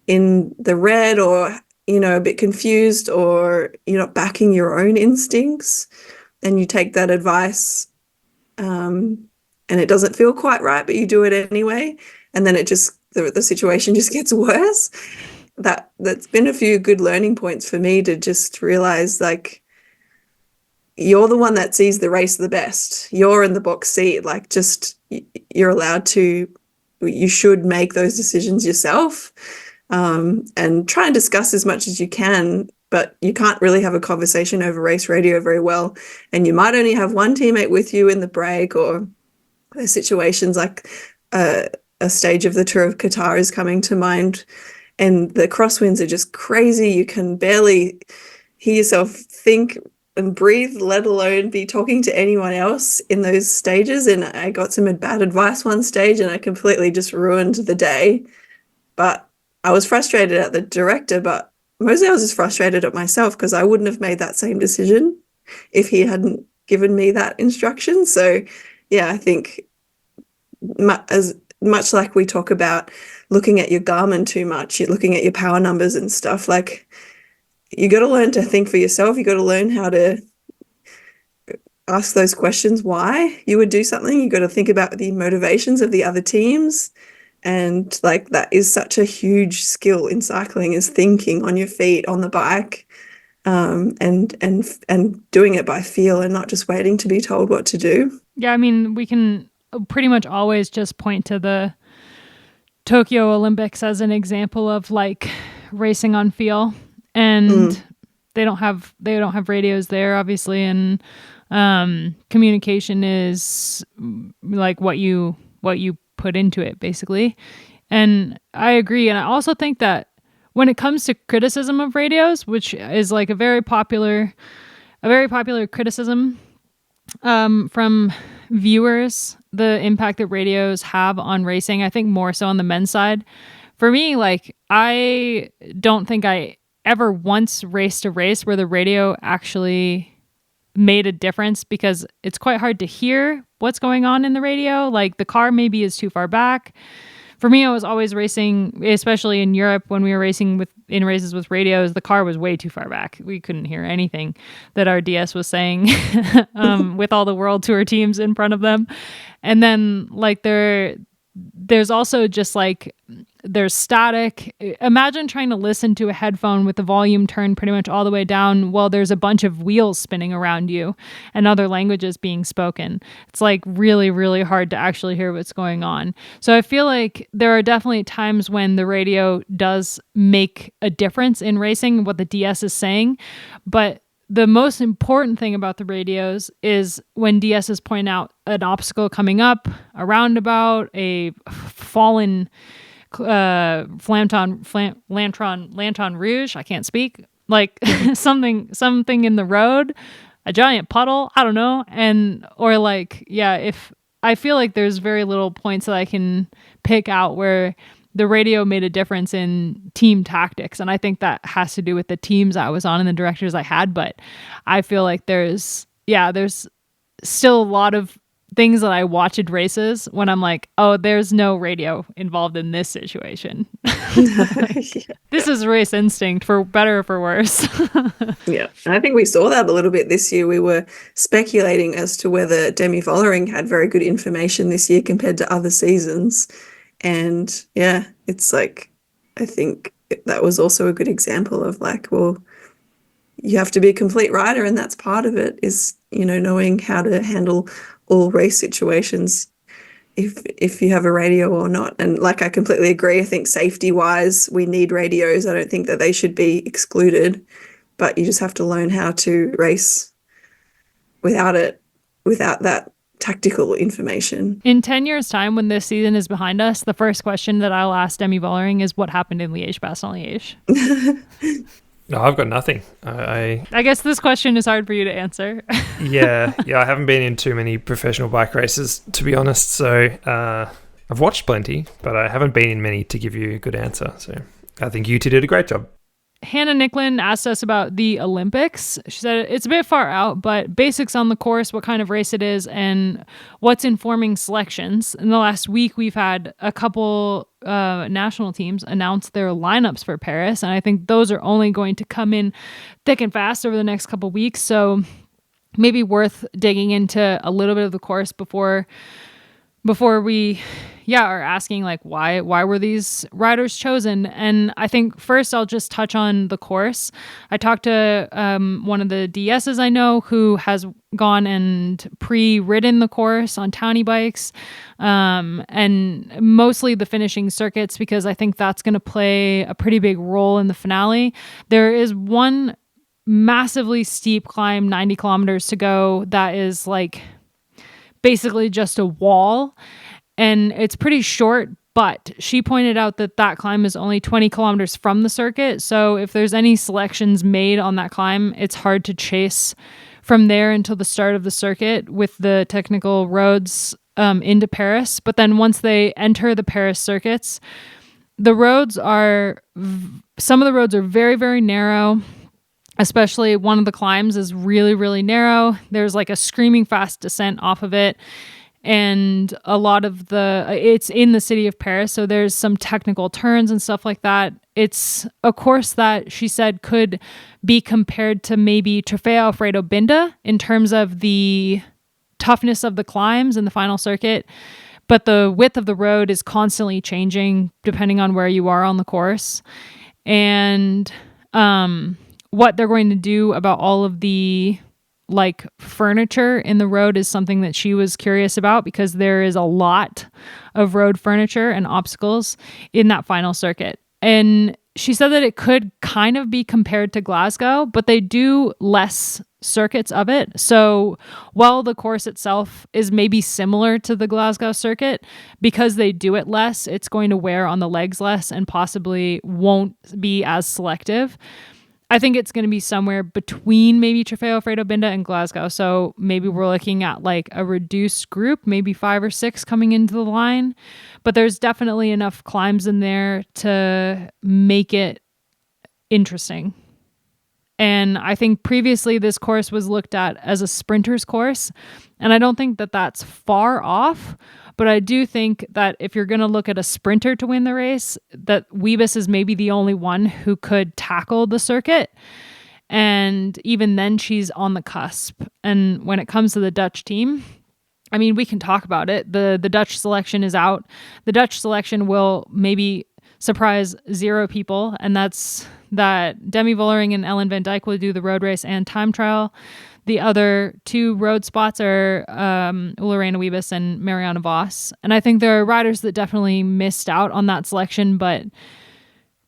in the red, or, you know, a bit confused, or you're not backing your own instincts, and you take that advice, and it doesn't feel quite right, but you do it anyway, and then it just, the situation just gets worse. That's been a few good learning points for me, to just realize, like, you're the one that sees the race the best. You're in the box seat. Like, just, you're allowed to, you should make those decisions yourself, and try and discuss as much as you can, but you can't really have a conversation over race radio very well. And you might only have one teammate with you in the break, or there's situations like a stage of the Tour of Qatar is coming to mind, and the crosswinds are just crazy. You can barely hear yourself think and breathe, let alone be talking to anyone else in those stages. And I got some bad advice one stage, and I completely just ruined the day. But I was frustrated at the director, but mostly I was just frustrated at myself, because I wouldn't have made that same decision if he hadn't given me that instruction. So yeah, I think as much like we talk about looking at your Garmin too much, you're looking at your power numbers and stuff, like, you got to learn to think for yourself. You got to learn how to ask those questions, why you would do something. You got to think about the motivations of the other teams. And like, that is such a huge skill in cycling, is thinking on your feet, on the bike, and doing it by feel, and not just waiting to be told what to do. Yeah, I mean, we can pretty much always just point to the Tokyo Olympics as an example of, like, racing on feel, and they don't have radios there, obviously, and communication is like what you put into it, basically. And I agree, and I also think that when it comes to criticism of radios, which is like a very popular criticism from viewers, the impact that radios have on racing, I think more so on the men's side. For me, like, I don't think I ever once raced a race where the radio actually made a difference, because it's quite hard to hear what's going on in the radio. Like, the car maybe is too far back. For me, I was always racing, especially in Europe, when we were racing in races with radios, the car was way too far back. We couldn't hear anything that our DS was saying with all the World Tour teams in front of them. And then, like, there's also just, like, there's static. Imagine trying to listen to a headphone with the volume turned pretty much all the way down while there's a bunch of wheels spinning around you and other languages being spoken. It's, like, really, really hard to actually hear what's going on. So I feel like there are definitely times when the radio does make a difference in racing, what the DS is saying. But the most important thing about the radios is when DSs point out an obstacle coming up, a roundabout, a fallen lantern rouge, I can't speak, like something in the road, a giant puddle, I don't know. Or like, yeah, if I feel like there's very little points that I can pick out where the radio made a difference in team tactics. And I think that has to do with the teams I was on and the directors I had. But I feel like there's still a lot of things that I watch at races when I'm like, oh, there's no radio involved in this situation. This is race instinct, for better or for worse. Yeah, I think we saw that a little bit this year. We were speculating as to whether Demi Vollering had very good information this year compared to other seasons. And yeah, it's like, I think that was also a good example of like, well, you have to be a complete rider, and that's part of it, is, you know, knowing how to handle all race situations, if you have a radio or not. And like, I completely agree. I think safety wise, we need radios. I don't think that they should be excluded. but you just have to learn how to race without that tactical information. In 10 years' time, when this season is behind us, the first question that I'll ask Demi Vollering is what happened in Liège-Bastogne-Liège? No, I've got nothing. I guess this question is hard for you to answer. yeah, I haven't been in too many professional bike races, to be honest. So I've watched plenty, but I haven't been in many to give you a good answer. So I think you two did a great job. Hannah Nicklin asked us about the Olympics. She said it's a bit far out, but basics on the course, what kind of race it is, and what's informing selections. In the last week, we've had a couple national teams announce their lineups for Paris, and I think those are only going to come in thick and fast over the next couple weeks. So maybe worth digging into a little bit of the course before we are asking like why were these riders chosen. And I think first I'll just touch on the course. I talked to one of the DSs I know who has gone and pre-ridden the course on townie bikes, and mostly the finishing circuits, because I think that's going to play a pretty big role in the finale. There is one massively steep climb, 90 kilometers to go, that is like basically just a wall, and it's pretty short, but she pointed out that climb is only 20 kilometers from the circuit. So if there's any selections made on that climb, it's hard to chase from there until the start of the circuit with the technical roads into Paris. But then once they enter the Paris circuits, some of the roads are very, very narrow. Especially one of the climbs is really, really narrow. There's like a screaming fast descent off of it. And a lot of it's in the city of Paris. So there's some technical turns and stuff like that. It's a course that she said could be compared to maybe Trofeo Alfredo Binda in terms of the toughness of the climbs in the final circuit. But the width of the road is constantly changing depending on where you are on the course. And, what they're going to do about all of the like furniture in the road is something that she was curious about, because there is a lot of road furniture and obstacles in that final circuit. And she said that it could kind of be compared to Glasgow, but they do less circuits of it. So while the course itself is maybe similar to the Glasgow circuit, because they do it less, it's going to wear on the legs less and possibly won't be as selective. I think it's going to be somewhere between maybe Trofeo Alfredo Binda and Glasgow. So maybe we're looking at like a reduced group, maybe 5 or 6 coming into the line. But there's definitely enough climbs in there to make it interesting. And I think previously this course was looked at as a sprinter's course. And I don't think that that's far off. But I do think that if you're going to look at a sprinter to win the race, that Wiebes is maybe the only one who could tackle the circuit. And even then, she's on the cusp. And when it comes to the Dutch team, I mean, we can talk about it. The Dutch selection is out. The Dutch selection will maybe surprise 0 people. And that's that Demi Vollering and Ellen van Dijk will do the road race and time trial. The other 2 road spots are Lorena Wiebes and Marianne Vos. And I think there are riders that definitely missed out on that selection, but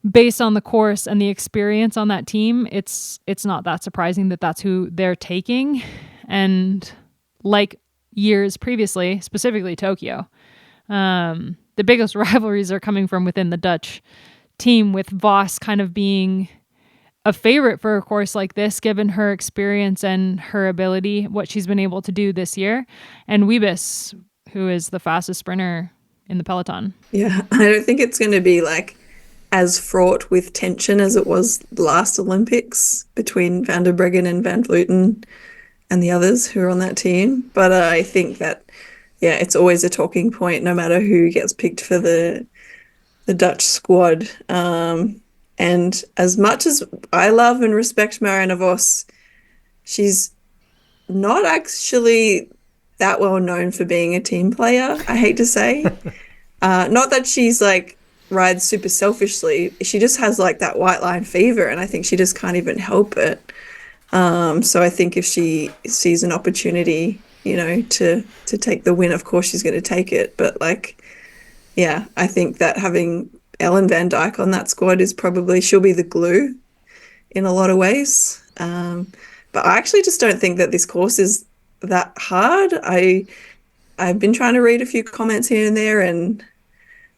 based on the course and the experience on that team, it's not that surprising that that's who they're taking. And like years previously, specifically Tokyo, the biggest rivalries are coming from within the Dutch team, with Vos kind of being a favorite for a course like this, given her experience and her ability, what she's been able to do this year. And Wiebes, who is the fastest sprinter in the peloton. Yeah, I don't think it's going to be like as fraught with tension as it was last Olympics between Van der Breggen and Van Vleuten and the others who are on that team. But I think that, yeah, it's always a talking point no matter who gets picked for the Dutch squad. And as much as I love and respect Marianne Vos, she's not actually that well known for being a team player, I hate to say. Not that she's like rides super selfishly. She just has like that white line fever, and I think she just can't even help it. So I think if she sees an opportunity, to take the win, of course she's going to take it. But like, yeah, I think that having Ellen van Dijk on that squad is she'll be the glue in a lot of ways. But I actually just don't think that this course is that hard. I've been trying to read a few comments here and there, and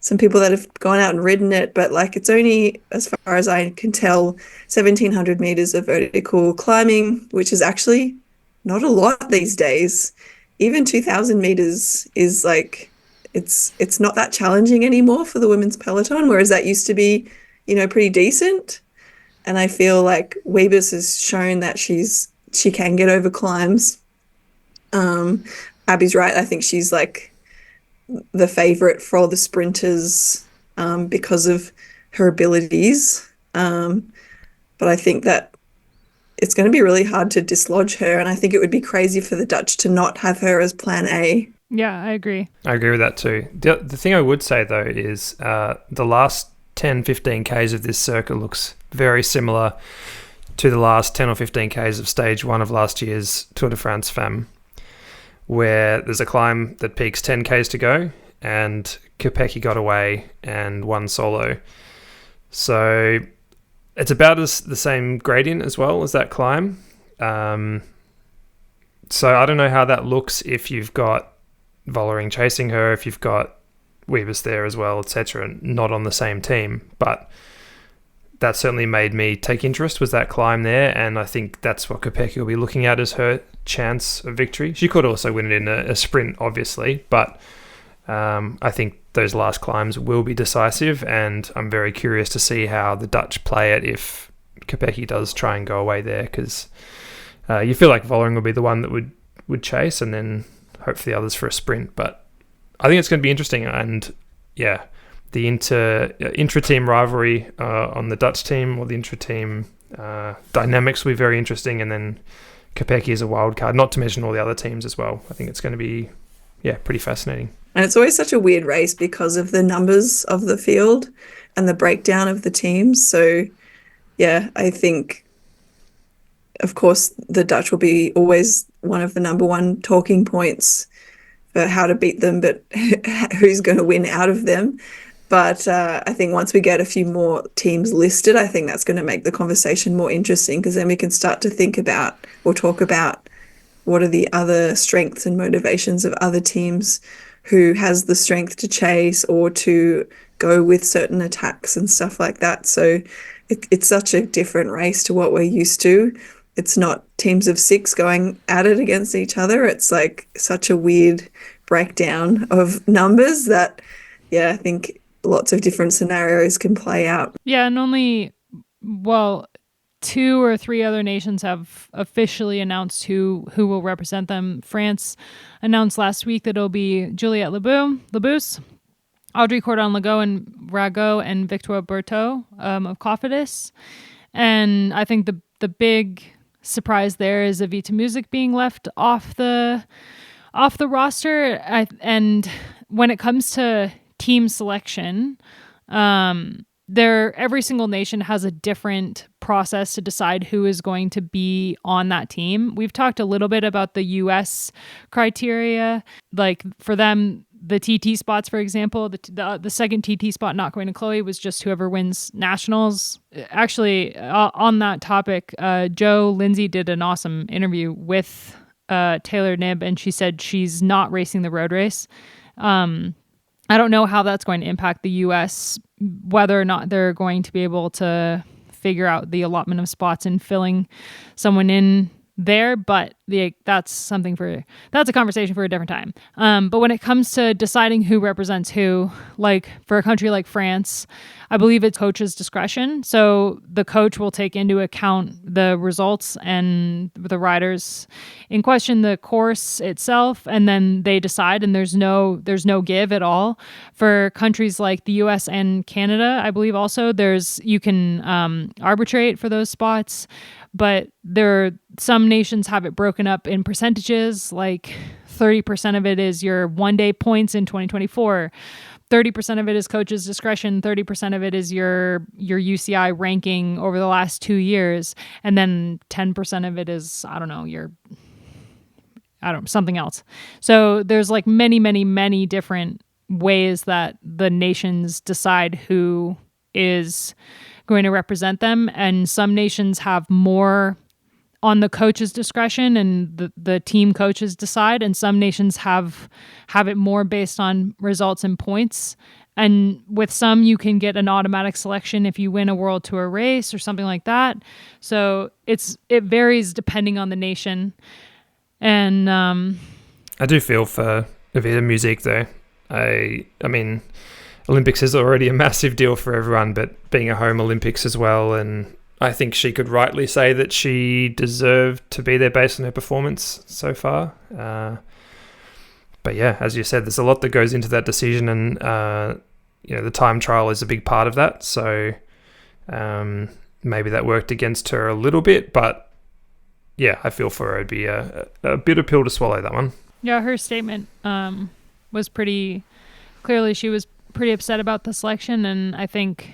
some people that have gone out and ridden it, but like it's only, as far as I can tell, 1,700 meters of vertical climbing, which is actually not a lot these days. Even 2,000 meters is like, it's not that challenging anymore for the women's peloton, whereas that used to be, pretty decent. And I feel like Wiebes has shown that she can get over climbs. Abby's right. I think she's like the favorite for all the sprinters because of her abilities. But I think that it's going to be really hard to dislodge her. And I think it would be crazy for the Dutch to not have her as plan A. Yeah, I agree. I agree with that too. The thing I would say though is the last 10, 15 Ks of this circuit looks very similar to the last 10 or 15 Ks of stage 1 of last year's Tour de France Femmes, where there's a climb that peaks 10 Ks to go, and Kopecky got away and won solo. So it's about the same gradient as well as that climb. So I don't know how that looks if you've got Vollering chasing her, if you've got Wiebes there as well, etc., not on the same team. But that certainly made me take interest, was that climb there, and I think that's what Kopecky will be looking at as her chance of victory. She could also win it in a sprint, obviously, but I think those last climbs will be decisive, and I'm very curious to see how the Dutch play it if Kopecky does try and go away there, because you feel like Vollering will be the one that would chase, and then hope for the others for a sprint. But I think it's going to be interesting, and yeah, the intra-team rivalry on the Dutch team, or the intra-team dynamics will be very interesting, and then Kopecky is a wild card, not to mention all the other teams as well. I think it's going to be, pretty fascinating. And it's always such a weird race because of the numbers of the field and the breakdown of the teams. So, yeah, I think, of course, the Dutch will be always one of the number one talking points for how to beat them, but who's going to win out of them. But I think once we get a few more teams listed, I think that's going to make the conversation more interesting, because then we can start to think about or talk about what are the other strengths and motivations of other teams, who has the strength to chase or to go with certain attacks and stuff like that. So it's such a different race to what we're used to. It's not teams of 6 going at it against each other. It's like such a weird breakdown of numbers that, I think lots of different scenarios can play out. Yeah, and only, 2 or 3 other nations have officially announced who will represent them. France announced last week that it'll be Juliette Labous, Audrey Cordon-Legault and Rago, and Victoire Berthaud of Cofidis. And I think the big surprise there is Evita Music being left off the roster. And when it comes to team selection, every single nation has a different process to decide who is going to be on that team. We've talked a little bit about the US criteria, like for them, the TT spots, for example, the second TT spot not going to Chloe was just whoever wins nationals. Actually, on that topic, Joe Lindsay did an awesome interview with Taylor Knibb, and she said she's not racing the road race. I don't know how that's going to impact the U.S., whether or not they're going to be able to figure out the allotment of spots and filling someone in there, but that's a conversation for a different time. But when it comes to deciding who represents who, like for a country like France, I believe it's coach's discretion. So the coach will take into account the results and the riders in question, the course itself, and then they decide, and there's no give at all. For countries like the US and Canada, I believe also you can arbitrate for those spots. But some nations have it broken up in percentages, like 30% of it is your one-day points in 2024, 30% of it is coach's discretion, 30% of it is your UCI ranking over the last 2 years, and then 10% of it is, something else. So there's like many, many, many different ways that the nations decide who is going to represent them. And some nations have more on the coach's discretion and the team coaches decide. And some nations have it more based on results and points. And with some, you can get an automatic selection if you win a World Tour race or something like that. So it varies depending on the nation. And I do feel for Evita Musique though. I mean, Olympics is already a massive deal for everyone, but being a home Olympics as well, and I think she could rightly say that she deserved to be there based on her performance so far. But yeah, as you said, there's a lot that goes into that decision, and the time trial is a big part of that. So maybe that worked against her a little bit, but yeah, I feel for her. It'd be a bitter pill to swallow, that one. Yeah, her statement was pretty clearly, she was pretty upset about the selection, and I think,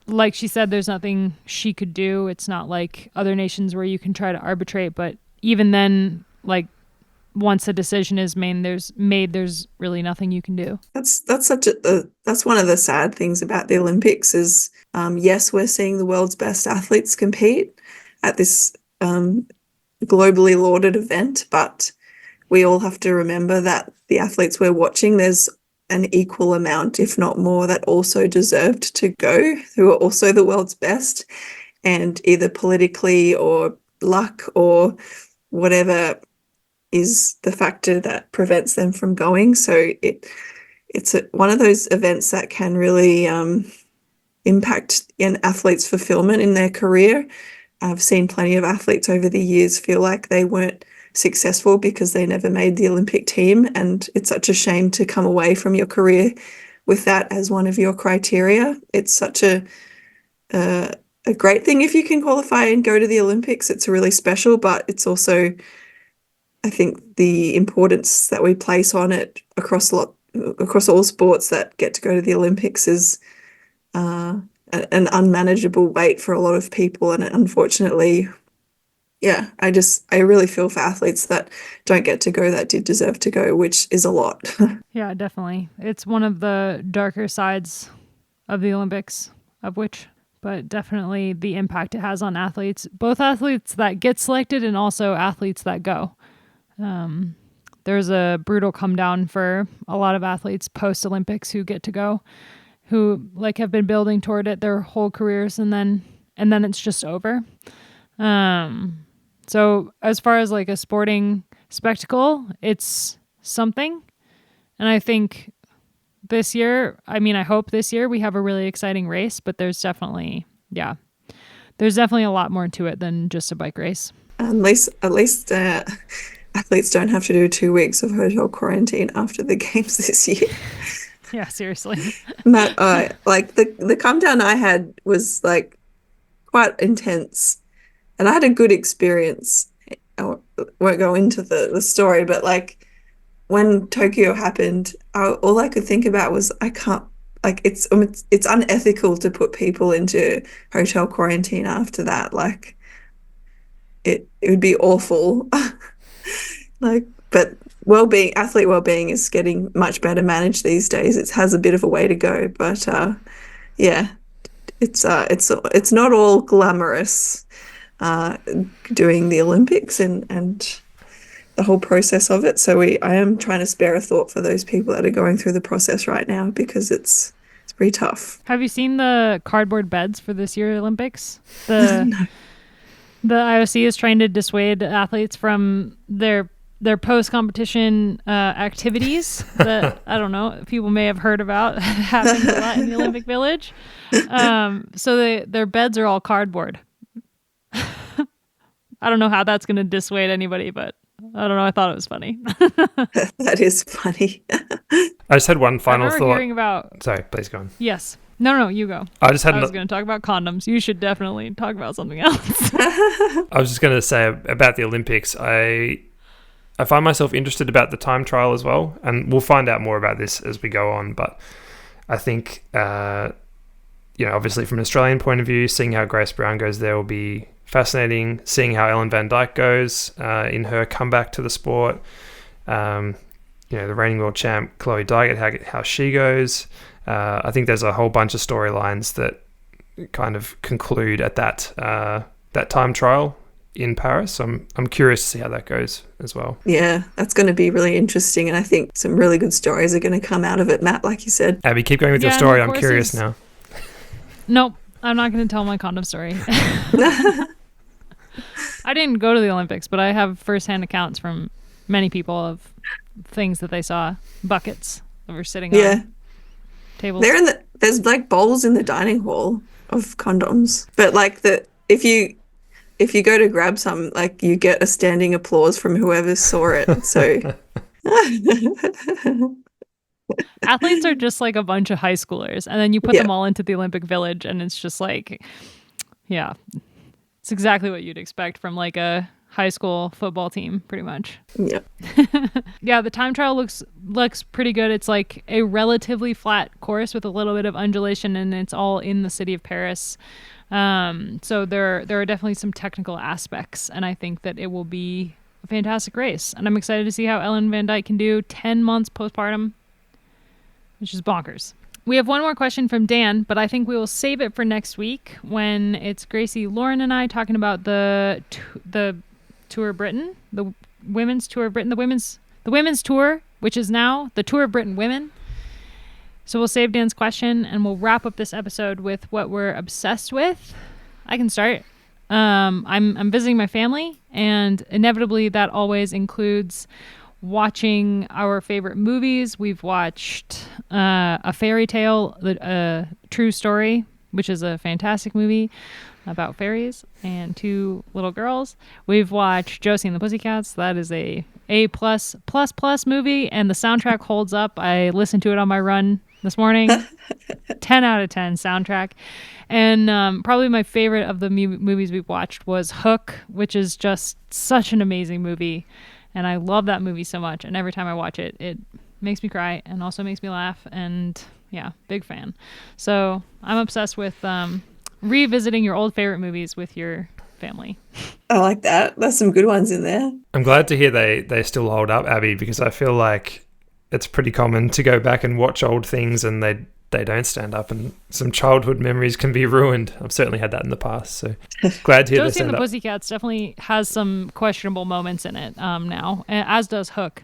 like she said, there's nothing she could do. It's not like other nations where you can try to arbitrate, but even then, like, once a decision is made, there's really nothing you can do. That's one of the sad things about the Olympics is, yes, we're seeing the world's best athletes compete at this globally lauded event, but we all have to remember that the athletes we're watching, there's an equal amount, if not more, that also deserved to go, who are also the world's best, and either politically or luck or whatever is the factor that prevents them from going. So it's one of those events that can really impact an athlete's fulfillment in their career. I've seen plenty of athletes over the years feel like they weren't successful because they never made the Olympic team, and it's such a shame to come away from your career with that as one of your criteria. It's such a great thing if you can qualify and go to the Olympics. It's really special, but it's also, I think, the importance that we place on it across all sports that get to go to the Olympics is an unmanageable weight for a lot of people, and unfortunately, yeah, I really feel for athletes that don't get to go that did deserve to go, which is a lot. Yeah, definitely. It's one of the darker sides of the Olympics, but definitely the impact it has on athletes, both athletes that get selected and also athletes that go. There's a brutal come down for a lot of athletes post-Olympics who get to go, who have been building toward it their whole careers, and then it's just over. So as far as a sporting spectacle, it's something. And I think this year, I hope this year we have a really exciting race, but there's definitely a lot more to it than just a bike race. At least athletes don't have to do 2 weeks of hotel quarantine after the games this year. Yeah, seriously. Matt, the come down I had was quite intense. And I had a good experience. I won't go into the story, but when Tokyo happened, all I could think about was it's unethical to put people into hotel quarantine after that. It would be awful. But athlete well-being is getting much better managed these days. It has a bit of a way to go, but yeah, it's not all glamorous. Doing the Olympics and the whole process of it. So I am trying to spare a thought for those people that are going through the process right now, because it's pretty tough. Have you seen the cardboard beds for this year's Olympics? No. The IOC is trying to dissuade athletes from their post-competition activities that, I don't know, people may have heard about happening a lot in the Olympic Village. So their beds are all cardboard. I don't know how that's going to dissuade anybody, but I don't know. I thought it was funny. That is funny. I just had one final thought. Hearing about... Sorry, please go on. Yes. No, you go. I was going to talk about condoms. You should definitely talk about something else. I was just going to say about the Olympics, I find myself interested about the time trial as well, and we'll find out more about this as we go on, but I think, obviously from an Australian point of view, seeing how Grace Brown goes there will be fascinating. Seeing how Ellen van Dijk goes in her comeback to the sport. The reigning world champ Chloe Dygert, how she goes. I think there's a whole bunch of storylines that kind of conclude at that time trial in Paris. So I'm curious to see how that goes as well. Yeah, that's going to be really interesting, and I think some really good stories are going to come out of it, Matt, like you said. Abby, keep going with your story. I'm curious now. Nope, I'm not going to tell my condom story. I didn't go to the Olympics, but I have firsthand accounts from many people of things that they saw, buckets that were sitting on tables. There's like bowls in the dining hall of condoms, but like if you go to grab some, like you get a standing applause from whoever saw it. So athletes are just like a bunch of high schoolers, and then you put them all into the Olympic Village, and it's just like, yeah, it's exactly what you'd expect from like a high school football team, pretty much. Yeah. Yeah, the time trial looks pretty good. It's like a relatively flat course with a little bit of undulation, and it's all in the city of Paris. So there are definitely some technical aspects, and I think that it will be a fantastic race. And I'm excited to see how Ellen Van Dijk can do 10 months postpartum, which is bonkers. We have one more question from Dan, but I think we will save it for next week when it's Gracie, Lauren, and I talking about the Tour of Britain, the women's Tour of Britain, the women's tour, which is now the Tour of Britain Women. So we'll save Dan's question, and we'll wrap up this episode with what we're obsessed with. I can start. I'm visiting my family, and inevitably that always includes watching our favorite movies. We've watched A Fairy Tale, a True Story, which is a fantastic movie about fairies and two little girls. We've watched Josie and the Pussycats. That is a plus movie, and the soundtrack holds up. I listened to it on my run this morning. 10 out of 10 soundtrack. And probably my favorite of the movies we've watched was Hook, which is just such an amazing movie. And I love that movie so much. And every time I watch it, it makes me cry and also makes me laugh. And yeah, big fan. So I'm obsessed with revisiting your old favorite movies with your family. I like that. There's some good ones in there. I'm glad to hear they still hold up, Abby, because I feel like it's pretty common to go back and watch old things and they don't stand up, and some childhood memories can be ruined. I've certainly had that in the past, so glad to hear they Josie and stand the up. Pussycats definitely has some questionable moments in it now, as does Hook.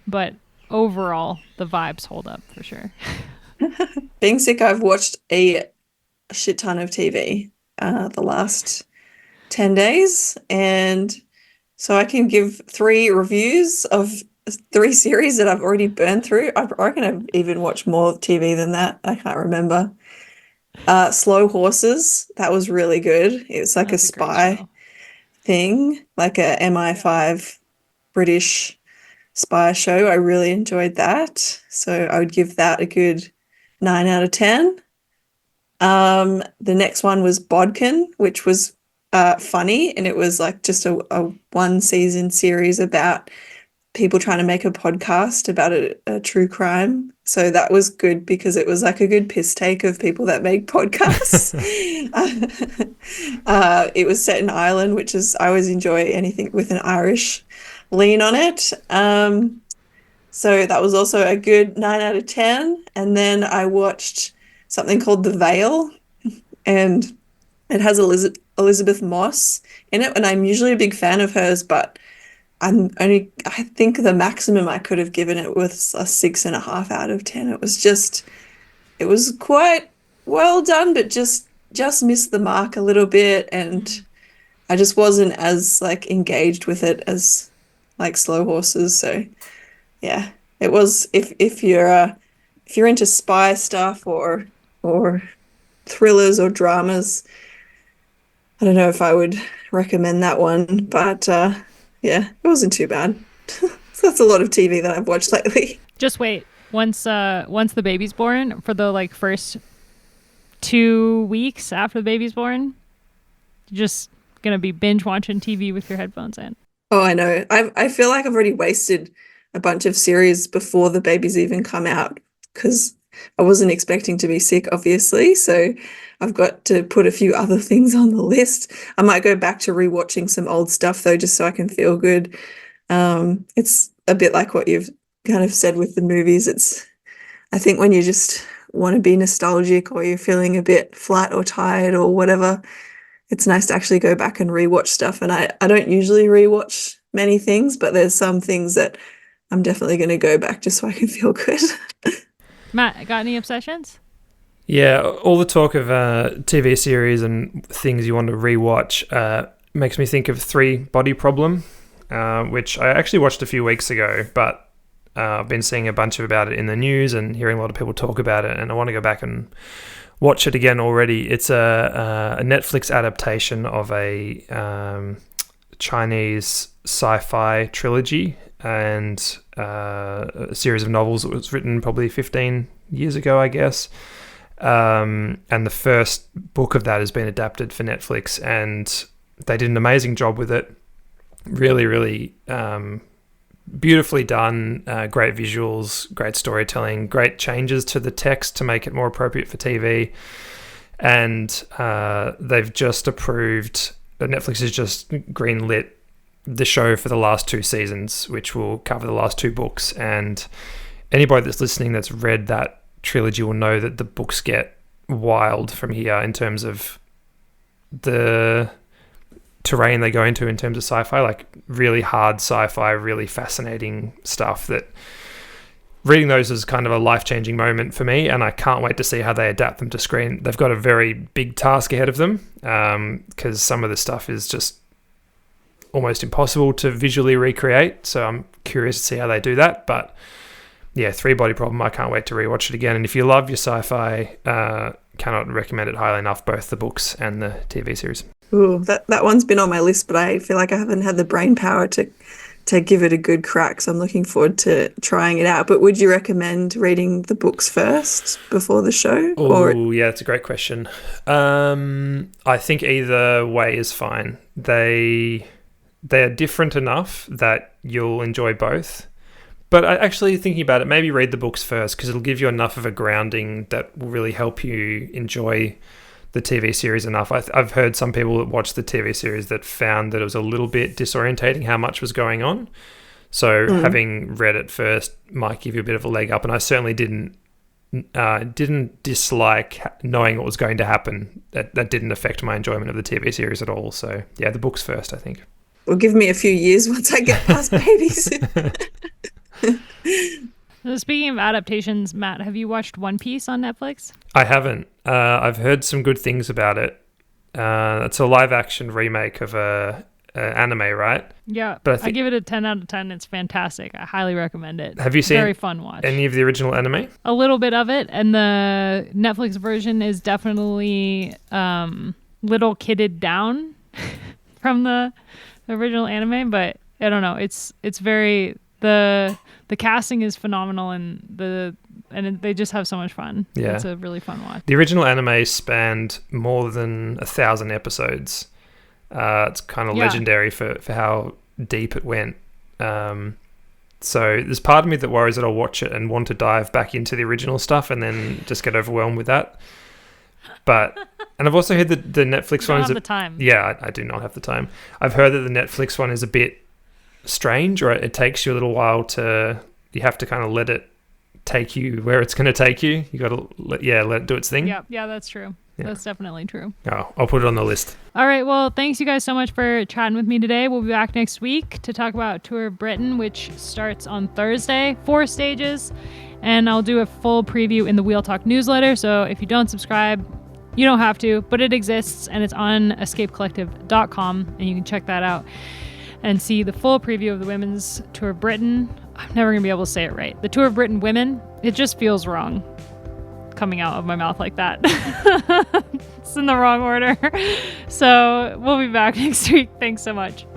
But overall, the vibes hold up for sure. Being sick, I've watched a shit ton of TV the last 10 days, and so I can give 3 reviews of 3 series that I've already burned through. I reckon I've even watched more TV than that. I can't remember. Slow Horses, that was really good. It was like That's a spy thing, like a MI5 British spy show. I really enjoyed that. So I would give that a good 9 out of 10. The next one was Bodkin, which was funny, and it was like just a 1-season series about people trying to make a podcast about a true crime. So that was good because it was like a good piss take of people that make podcasts. It was set in Ireland, which is, I always enjoy anything with an Irish lean on it. So that was also a good 9 out of 10. And then I watched something called The Veil, and it has Elizabeth Moss in it. And I'm usually a big fan of hers, but I think the maximum I could have given it was a 6.5 out of 10. It was quite well done, but just missed the mark a little bit, and I just wasn't as like engaged with it as like Slow Horses. So yeah, it was, if you're into spy stuff or thrillers or dramas, I don't know if I would recommend that one, but yeah, it wasn't too bad. So that's a lot of TV that I've watched lately. Just wait. Once the baby's born, for the like first 2 weeks after the baby's born, you're just gonna be binge watching TV with your headphones in. Oh, I know. I feel like I've already wasted a bunch of series before the babies even come out, because I wasn't expecting to be sick, obviously. So I've got to put a few other things on the list. I might go back to rewatching some old stuff though, just so I can feel good. It's a bit like what you've kind of said with the movies. I think when you just want to be nostalgic or you're feeling a bit flat or tired or whatever, it's nice to actually go back and rewatch stuff. And I don't usually rewatch many things, but there's some things that I'm definitely going to go back just so I can feel good. Matt, got any obsessions? Yeah, all the talk of TV series and things you want to rewatch makes me think of Three Body Problem, which I actually watched a few weeks ago, but I've been seeing a bunch about it in the news and hearing a lot of people talk about it, and I want to go back and watch it again already. It's a Netflix adaptation of a Chinese sci-fi trilogy and a series of novels that was written probably 15 years ago, I guess. And the first book of that has been adapted for Netflix, and they did an amazing job with it. Really, really beautifully done, great visuals, great storytelling, great changes to the text to make it more appropriate for TV. And they've just approved, Netflix has just greenlit the show for the last 2 seasons, which will cover the last 2 books. And anybody that's listening that's read that trilogy will know that the books get wild from here in terms of the terrain they go into in terms of sci-fi, like really hard sci-fi, really fascinating stuff that reading those is kind of a life-changing moment for me, and I can't wait to see how they adapt them to screen. They've got a very big task ahead of them because some of the stuff is just almost impossible to visually recreate, so I'm curious to see how they do that. But yeah, Three Body Problem, I can't wait to rewatch it again. And if you love your sci-fi, cannot recommend it highly enough, both the books and the TV series. Ooh, that one's been on my list, but I feel like I haven't had the brain power to give it a good crack, so I'm looking forward to trying it out. But would you recommend reading the books first before the show? Oh, yeah, that's a great question. I think either way is fine. They are different enough that you'll enjoy both. But actually thinking about it, maybe read the books first because it'll give you enough of a grounding that will really help you enjoy the TV series enough. I've heard some people that watched the TV series that found that it was a little bit disorientating how much was going on. So having read it first might give you a bit of a leg up. And I certainly didn't dislike knowing what was going to happen. That didn't affect my enjoyment of the TV series at all. So yeah, the books first, I think. Well, give me a few years once I get past babies. Speaking of adaptations, Matt, have you watched One Piece on Netflix? I haven't. I've heard some good things about it. It's a live-action remake of a anime, right? Yeah, but I give it a 10 out of 10. It's fantastic. I highly recommend it. Have you seen very fun watch. Any of the original anime? A little bit of it, and the Netflix version is definitely little kidded down from the original anime, but I don't know. It's very the casting is phenomenal, and they just have so much fun. Yeah, it's a really fun watch. The original anime spanned more than 1,000 episodes. It's kind of legendary for how deep it went. So there's part of me that worries that I'll watch it and want to dive back into the original stuff and then just get overwhelmed with that. And I've also heard that the Netflix one is the time. Yeah, I do not have the time. I've heard that the Netflix one is a bit strange, or it takes you a little while you have to kind of let it take you where it's going to take you. You got to let it do its thing. Yeah, that's true. Yeah. That's definitely true. Oh, I'll put it on the list. All right, well, thanks you guys so much for chatting with me today. We'll be back next week to talk about Tour of Britain, which starts on Thursday, 4 stages, and I'll do a full preview in the Wheel Talk newsletter, so if you don't subscribe, you don't have to, but it exists, and it's on escapecollective.com, and you can check that out and see the full preview of the Women's Tour of Britain. I'm never going to be able to say it right. The Tour of Britain Women, it just feels wrong coming out of my mouth like that. It's in the wrong order. So we'll be back next week. Thanks so much.